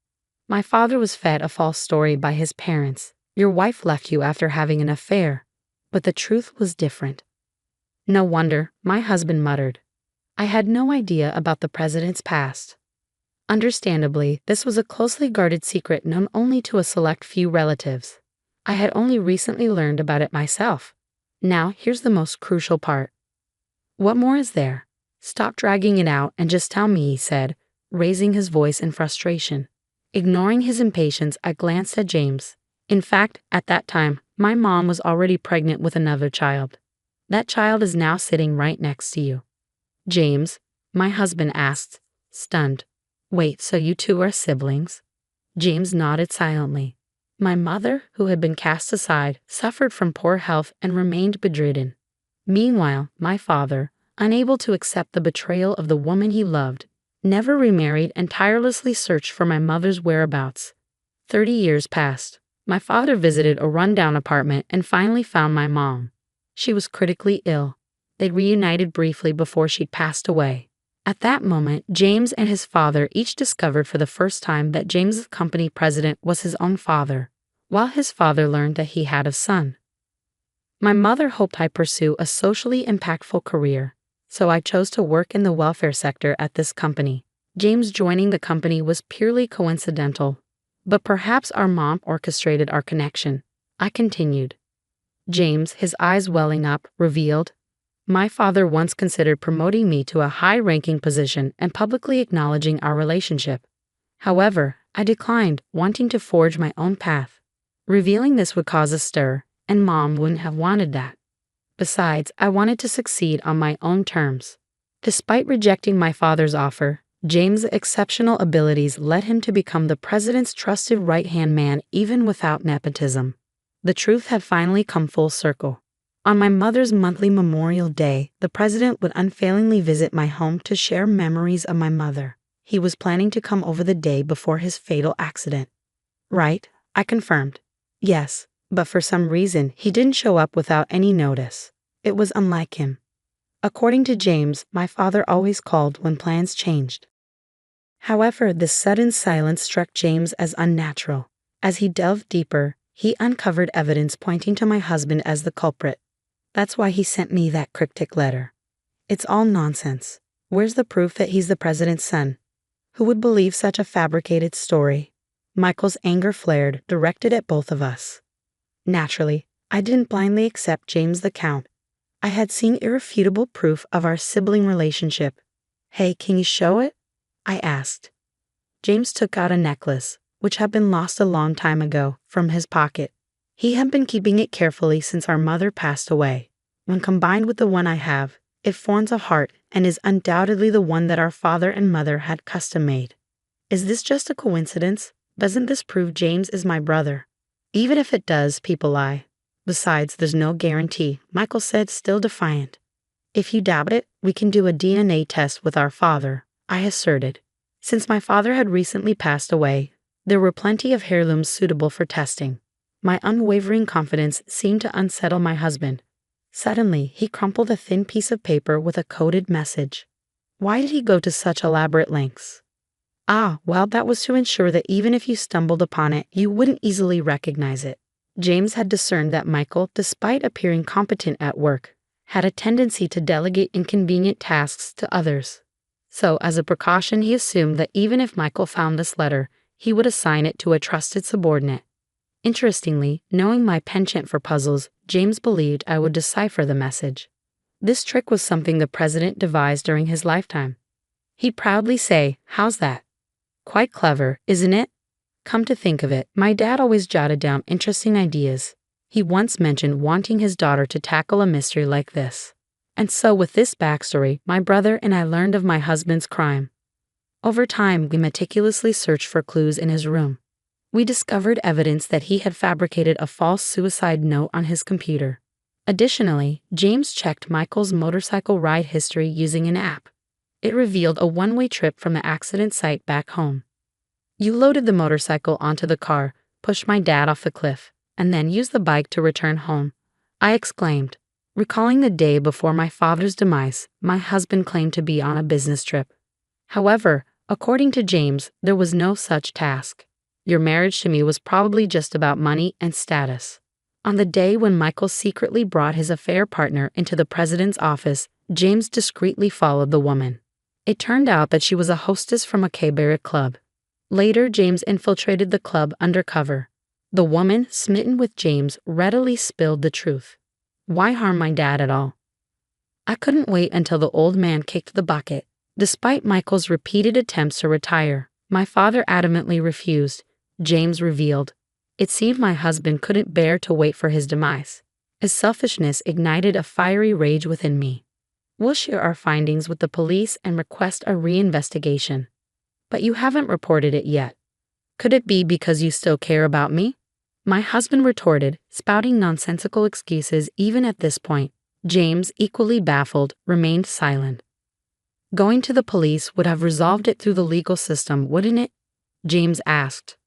My father was fed a false story by his parents. Your wife left you after having an affair. But the truth was different. No wonder, my husband muttered. I had no idea about the president's past. Understandably, this was a closely guarded secret known only to a select few relatives. I had only recently learned about it myself. Now, here's the most crucial part. What more is there? Stop dragging it out and just tell me, he said, raising his voice in frustration. Ignoring his impatience, I glanced at James. In fact, at that time, my mom was already pregnant with another child. That child is now sitting right next to you. James, my husband asked, stunned. Wait, so you two are siblings? James nodded silently. My mother, who had been cast aside, suffered from poor health and remained bedridden. Meanwhile, my father, unable to accept the betrayal of the woman he loved, never remarried and tirelessly searched for my mother's whereabouts. 30 years passed. My father visited a rundown apartment and finally found my mom. She was critically ill. They reunited briefly before she passed away. At that moment, James and his father each discovered for the first time that James's company president was his own father, while his father learned that he had a son. My mother hoped I'd pursue a socially impactful career, so I chose to work in the welfare sector at this company. James joining the company was purely coincidental, but perhaps our mom orchestrated our connection. I continued. James, his eyes welling up, revealed, my father once considered promoting me to a high-ranking position and publicly acknowledging our relationship. However, I declined, wanting to forge my own path. Revealing this would cause a stir, and Mom wouldn't have wanted that. Besides, I wanted to succeed on my own terms. Despite rejecting my father's offer, James' exceptional abilities led him to become the president's trusted right-hand man even without nepotism. The truth had finally come full circle. On my mother's monthly Memorial Day, the president would unfailingly visit my home to share memories of my mother. He was planning to come over the day before his fatal accident. Right, I confirmed. Yes, but for some reason, he didn't show up without any notice. It was unlike him. According to James, my father always called when plans changed. However, this sudden silence struck James as unnatural. As he delved deeper, he uncovered evidence pointing to my husband as the culprit. That's why he sent me that cryptic letter. It's all nonsense. Where's the proof that he's the president's son? Who would believe such a fabricated story? Michael's anger flared, directed at both of us. Naturally, I didn't blindly accept James the Count. I had seen irrefutable proof of our sibling relationship. Hey, can you show it? I asked. James took out a necklace, which had been lost a long time ago, from his pocket. He had been keeping it carefully since our mother passed away. When combined with the one I have, it forms a heart and is undoubtedly the one that our father and mother had custom made. Is this just a coincidence? Doesn't this prove James is my brother? Even if it does, people lie. Besides, there's no guarantee, Michael said, still defiant. If you doubt it, we can do a DNA test with our father, I asserted. Since my father had recently passed away, there were plenty of heirlooms suitable for testing. My unwavering confidence seemed to unsettle my husband. Suddenly, he crumpled a thin piece of paper with a coded message. Why did he go to such elaborate lengths? Well, that was to ensure that even if you stumbled upon it, you wouldn't easily recognize it. James had discerned that Michael, despite appearing competent at work, had a tendency to delegate inconvenient tasks to others. So, as a precaution, he assumed that even if Michael found this letter, he would assign it to a trusted subordinate. Interestingly, knowing my penchant for puzzles, James believed I would decipher the message. This trick was something the president devised during his lifetime. He'd proudly say, "How's that? Quite clever, isn't it?" Come to think of it, my dad always jotted down interesting ideas. He once mentioned wanting his daughter to tackle a mystery like this. And so with this backstory, my brother and I learned of my husband's crime. Over time, we meticulously searched for clues in his room. We discovered evidence that he had fabricated a false suicide note on his computer. Additionally, James checked Michael's motorcycle ride history using an app. It revealed a one-way trip from the accident site back home. You loaded the motorcycle onto the car, pushed my dad off the cliff, and then used the bike to return home, I exclaimed. Recalling the day before my father's demise, my husband claimed to be on a business trip. However, according to James, there was no such task. Your marriage to me was probably just about money and status. On the day when Michael secretly brought his affair partner into the president's office, James discreetly followed the woman. It turned out that she was a hostess from a cabaret club. Later, James infiltrated the club undercover. The woman, smitten with James, readily spilled the truth. Why harm my dad at all? I couldn't wait until the old man kicked the bucket. Despite Michael's repeated attempts to retire, my father adamantly refused. James revealed. It seemed my husband couldn't bear to wait for his demise. His selfishness ignited a fiery rage within me. We'll share our findings with the police and request a reinvestigation. But you haven't reported it yet. Could it be because you still care about me? My husband retorted, spouting nonsensical excuses even at this point. James, equally baffled, remained silent. Going to the police would have resolved it through the legal system, wouldn't it? James asked.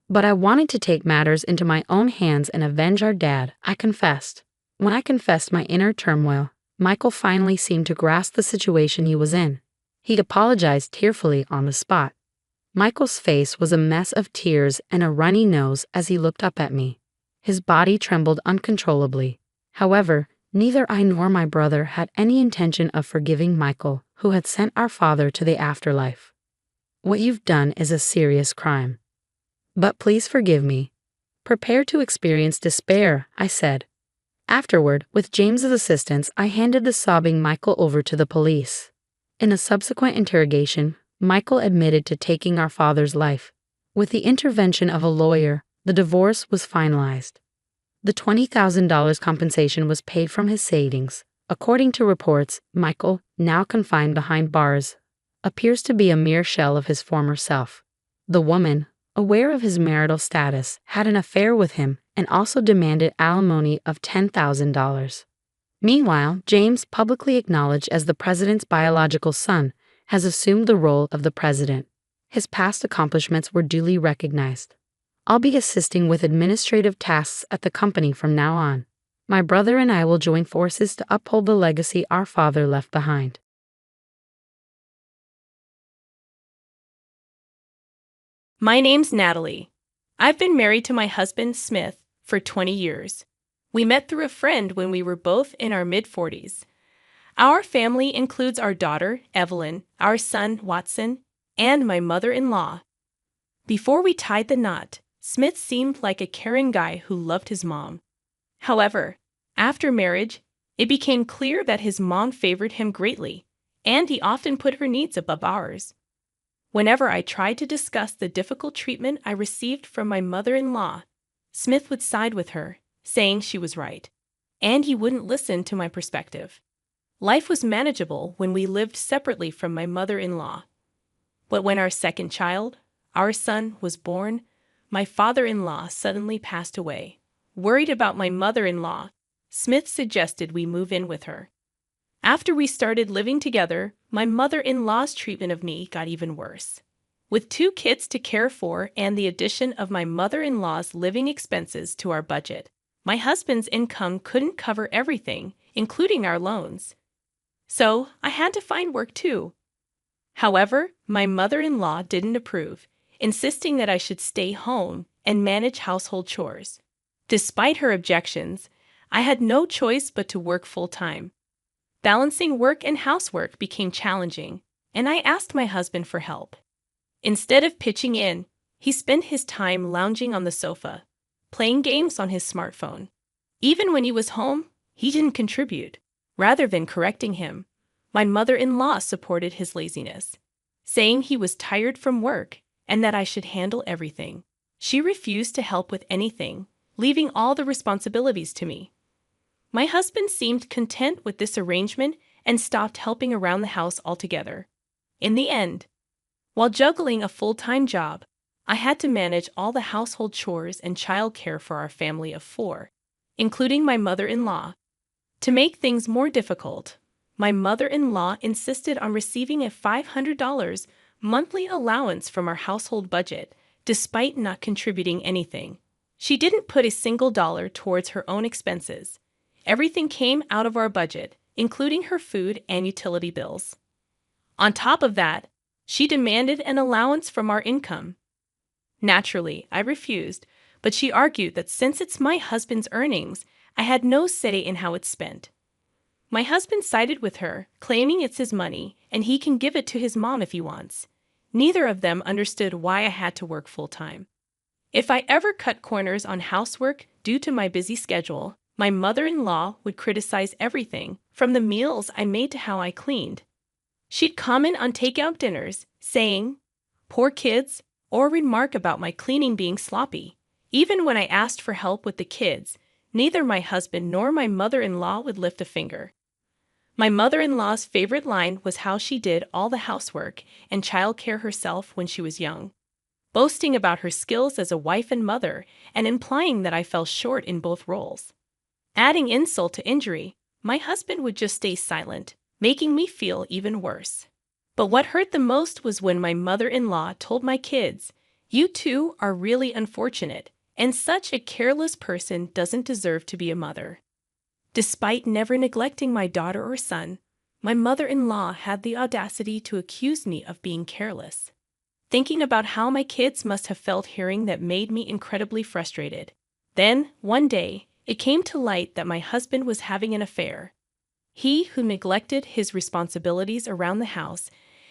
But I wanted to take matters into my own hands and avenge our dad, I confessed. When I confessed my inner turmoil, Michael finally seemed to grasp the situation he was in. He'd apologized tearfully on the spot. Michael's face was a mess of tears and a runny nose as he looked up at me. His body trembled uncontrollably. However, neither I nor my brother had any intention of forgiving Michael, who had sent our father to the afterlife. What you've done is a serious crime. But please forgive me. Prepare to experience despair, I said. Afterward, with James's assistance, I handed the sobbing Michael over to the police. In a subsequent interrogation, Michael admitted to taking our father's life. With the intervention of a lawyer, the divorce was finalized. The $20,000 compensation was paid from his savings. According to reports, Michael, now confined behind bars, appears to be a mere shell of his former self. The woman, aware of his marital status, had an affair with him and also demanded alimony of $10,000. Meanwhile, James, publicly acknowledged as the president's biological son, has assumed the role of the president. His past accomplishments were duly recognized. I'll be assisting with administrative tasks at the company from now on. My brother and I will join forces to uphold the legacy our father left behind. My name's Natalie. I've been married to my husband, Smith, for 20 years. We met through a friend when we were both in our mid-40s. Our family includes our daughter, Evelyn, our son, Watson, and my mother-in-law. Before we tied the knot, Smith seemed like a caring guy who loved his mom. However, after marriage, it became clear that his mom favored him greatly, and he often put her needs above ours. Whenever I tried to discuss the difficult treatment I received from my mother-in-law, Smith would side with her, saying she was right, and he wouldn't listen to my perspective. Life was manageable when we lived separately from my mother-in-law. But when our second child, our son, was born, my father-in-law suddenly passed away. Worried about my mother-in-law, Smith suggested we move in with her. After we started living together, my mother-in-law's treatment of me got even worse. With 2 kids to care for and the addition of my mother-in-law's living expenses to our budget, my husband's income couldn't cover everything, including our loans. So I had to find work too. However, my mother-in-law didn't approve, insisting that I should stay home and manage household chores. Despite her objections, I had no choice but to work full-time. Balancing work and housework became challenging, and I asked my husband for help. Instead of pitching in, he spent his time lounging on the sofa, playing games on his smartphone. Even when he was home, he didn't contribute. Rather than correcting him, my mother-in-law supported his laziness, saying he was tired from work and that I should handle everything. She refused to help with anything, leaving all the responsibilities to me. My husband seemed content with this arrangement and stopped helping around the house altogether. In the end, while juggling a full-time job, I had to manage all the household chores and childcare for our family of 4, including my mother-in-law. To make things more difficult, my mother-in-law insisted on receiving a $500 monthly allowance from our household budget, despite not contributing anything. She didn't put a single dollar towards her own expenses. Everything came out of our budget, including her food and utility bills. On top of that, she demanded an allowance from our income. Naturally, I refused, but she argued that since it's my husband's earnings, I had no say in how it's spent. My husband sided with her, claiming it's his money and he can give it to his mom if he wants. Neither of them understood why I had to work full-time. If I ever cut corners on housework due to my busy schedule, my mother-in-law would criticize everything, from the meals I made to how I cleaned. She'd comment on takeout dinners, saying, "Poor kids," or remark about my cleaning being sloppy. Even when I asked for help with the kids, neither my husband nor my mother-in-law would lift a finger. My mother-in-law's favorite line was how she did all the housework and childcare herself when she was young, boasting about her skills as a wife and mother and implying that I fell short in both roles. Adding insult to injury, my husband would just stay silent, making me feel even worse. But what hurt the most was when my mother-in-law told my kids, "You two are really unfortunate, and such a careless person doesn't deserve to be a mother." Despite never neglecting my daughter or son, my mother-in-law had the audacity to accuse me of being careless. Thinking about how my kids must have felt hearing that made me incredibly frustrated. Then, one day, it came to light that my husband was having an affair. He, who neglected his responsibilities around the house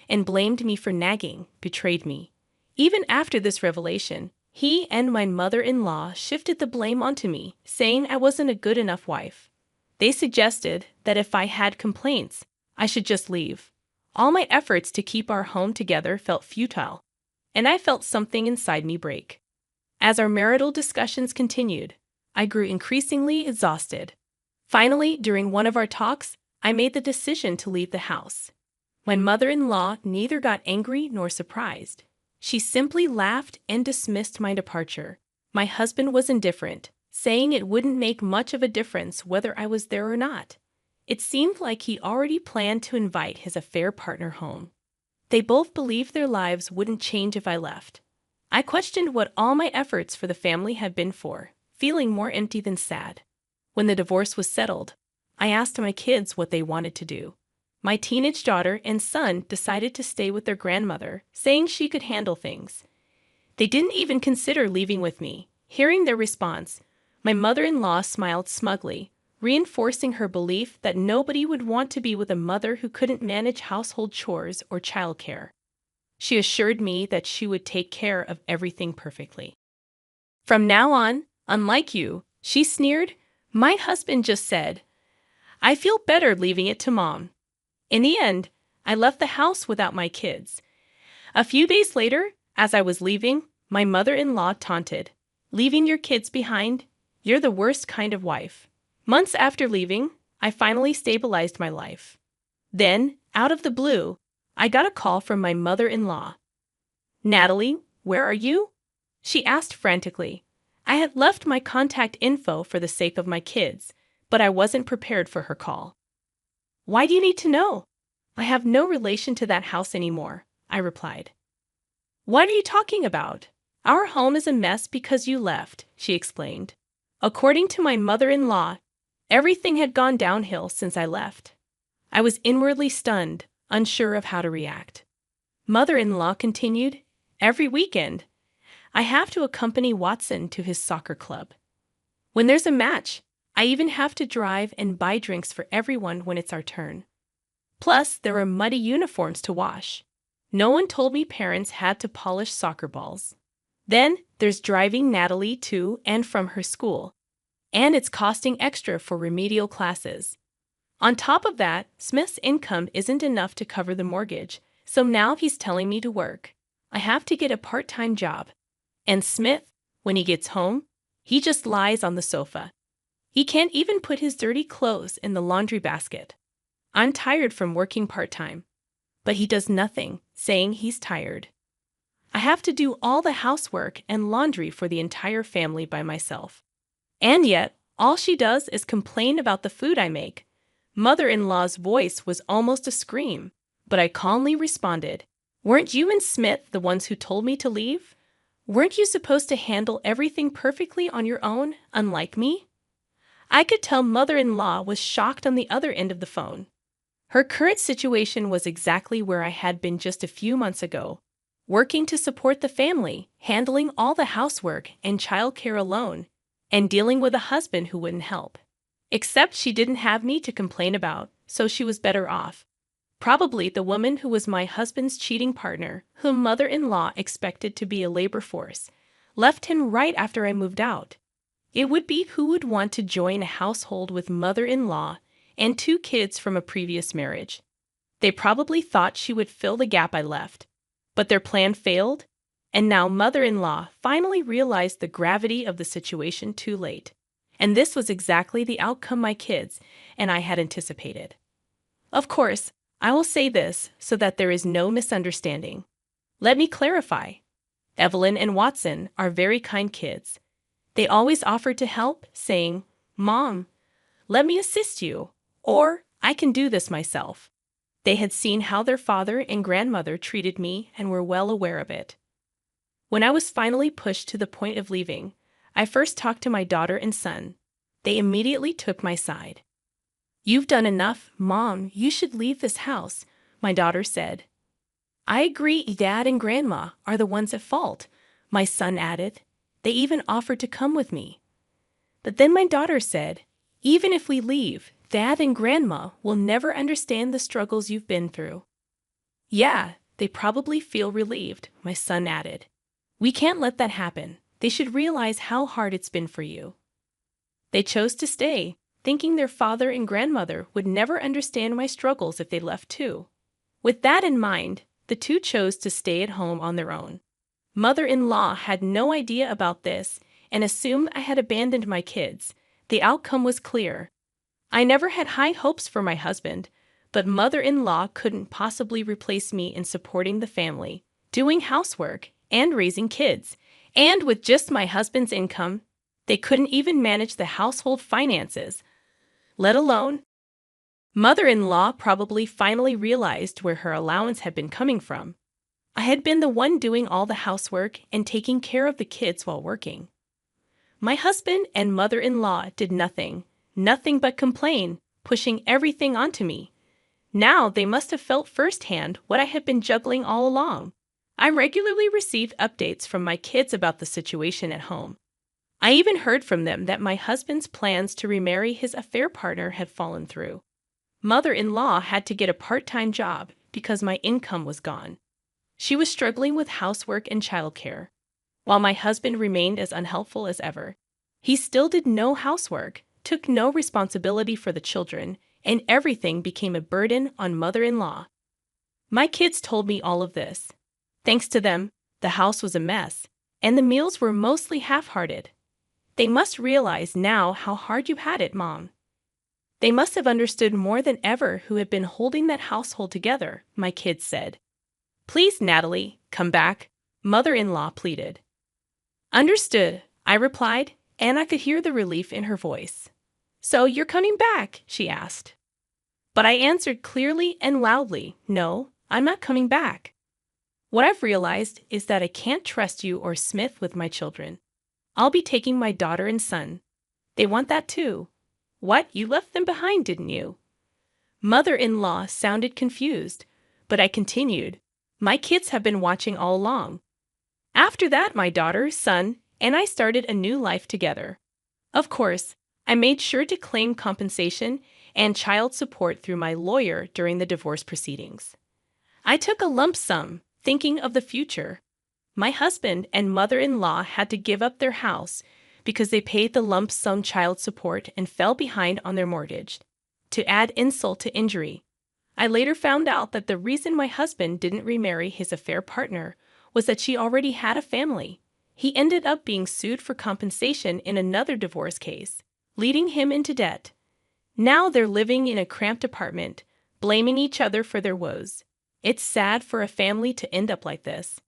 and blamed me for nagging, betrayed me. Even after this revelation, he and my mother-in-law shifted the blame onto me, saying I wasn't a good enough wife. They suggested that if I had complaints, I should just leave. All my efforts to keep our home together felt futile, and I felt something inside me break. As our marital discussions continued, I grew increasingly exhausted. Finally, during one of our talks, I made the decision to leave the house. My mother-in-law neither got angry nor surprised. She simply laughed and dismissed my departure. My husband was indifferent, saying it wouldn't make much of a difference whether I was there or not. It seemed like he already planned to invite his affair partner home. They both believed their lives wouldn't change if I left. I questioned what all my efforts for the family had been for, feeling more empty than sad. When the divorce was settled, I asked my kids what they wanted to do. My teenage daughter and son decided to stay with their grandmother, saying she could handle things. They didn't even consider leaving with me. Hearing their response, my mother-in-law smiled smugly, reinforcing her belief that nobody would want to be with a mother who couldn't manage household chores or childcare. She assured me that she would take care of everything perfectly. "From now on, unlike you," she sneered, "my husband just said, I feel better leaving it to Mom." In the end, I left the house without my kids. A few days later, as I was leaving, my mother-in-law taunted, "Leaving your kids behind? You're the worst kind of wife." Months after leaving, I finally stabilized my life. Then, out of the blue, I got a call from my mother-in-law. "Natalie, where are you?" she asked frantically. I had left my contact info for the sake of my kids, but I wasn't prepared for her call. "Why do you need to know? I have no relation to that house anymore," I replied. "What are you talking about? Our home is a mess because you left," she explained. According to my mother-in-law, everything had gone downhill since I left. I was inwardly stunned, unsure of how to react. Mother-in-law continued, "Every weekend, I have to accompany Watson to his soccer club. When there's a match, I even have to drive and buy drinks for everyone when it's our turn. Plus, there are muddy uniforms to wash. No one told me parents had to polish soccer balls. Then, there's driving Natalie to and from her school, and it's costing extra for remedial classes. On top of that, Smith's income isn't enough to cover the mortgage, so now he's telling me to work. I have to get a part-time job. And Smith, when he gets home, he just lies on the sofa. He can't even put his dirty clothes in the laundry basket. I'm tired from working part-time, but he does nothing, saying he's tired. I have to do all the housework and laundry for the entire family by myself. And yet, all she does is complain about the food I make." Mother-in-law's voice was almost a scream, but I calmly responded, "Weren't you and Smith the ones who told me to leave? Weren't you supposed to handle everything perfectly on your own, unlike me?" I could tell mother-in-law was shocked on the other end of the phone. Her current situation was exactly where I had been just a few months ago, working to support the family, handling all the housework and childcare alone, and dealing with a husband who wouldn't help. Except she didn't have me to complain about, so she was better off. Probably the woman who was my husband's cheating partner, whom mother-in-law expected to be a labor force, left him right after I moved out. It would be who would want to join a household with mother-in-law and 2 kids from a previous marriage. They probably thought she would fill the gap I left. But their plan failed, and now mother-in-law finally realized the gravity of the situation too late. And this was exactly the outcome my kids and I had anticipated. Of course, I will say this so that there is no misunderstanding. Let me clarify. Evelyn and Watson are very kind kids. They always offered to help, saying, "Mom, let me assist you," or "I can do this myself." They had seen how their father and grandmother treated me and were well aware of it. When I was finally pushed to the point of leaving, I first talked to my daughter and son. They immediately took my side. "You've done enough, Mom. You should leave this house," my daughter said. "I agree, Dad and Grandma are the ones at fault," my son added. They even offered to come with me. But then my daughter said, "Even if we leave, Dad and Grandma will never understand the struggles you've been through." "Yeah, they probably feel relieved," my son added. "We can't let that happen. They should realize how hard it's been for you." They chose to stay, thinking their father and grandmother would never understand my struggles if they left too. With that in mind, the 2 chose to stay at home on their own. Mother-in-law had no idea about this and assumed I had abandoned my kids. The outcome was clear. I never had high hopes for my husband, but mother-in-law couldn't possibly replace me in supporting the family, doing housework, and raising kids. And with just my husband's income, they couldn't even manage the household finances, let alone. Mother-in-law probably finally realized where her allowance had been coming from. I had been the one doing all the housework and taking care of the kids while working. My husband and mother-in-law did nothing but complain, pushing everything onto me. Now they must have felt firsthand what I had been juggling all along. I regularly received updates from my kids about the situation at home. I even heard from them that my husband's plans to remarry his affair partner had fallen through. Mother-in-law had to get a part-time job because my income was gone. She was struggling with housework and childcare, while my husband remained as unhelpful as ever. He still did no housework, took no responsibility for the children, and everything became a burden on mother-in-law. My kids told me all of this. Thanks to them, the house was a mess, and the meals were mostly half-hearted. "They must realize now how hard you had it, Mom." They must have understood more than ever who had been holding that household together, my kids said. "Please, Natalie, come back," mother-in-law pleaded. "Understood," I replied, and I could hear the relief in her voice. "So you're coming back?" she asked. But I answered clearly and loudly, "No, I'm not coming back. What I've realized is that I can't trust you or Smith with my children. I'll be taking my daughter and son. They want that too." "What, you left them behind, didn't you?" Mother-in-law sounded confused, but I continued, "My kids have been watching all along." After that, my daughter, son, and I started a new life together. Of course, I made sure to claim compensation and child support through my lawyer during the divorce proceedings. I took a lump sum, thinking of the future. My husband and mother-in-law had to give up their house because they paid the lump sum child support and fell behind on their mortgage. To add insult to injury, I later found out that the reason my husband didn't remarry his affair partner was that she already had a family. He ended up being sued for compensation in another divorce case, leading him into debt. Now they're living in a cramped apartment, blaming each other for their woes. It's sad for a family to end up like this.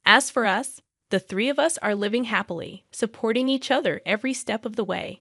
As for us, the 3 of us are living happily, supporting each other every step of the way.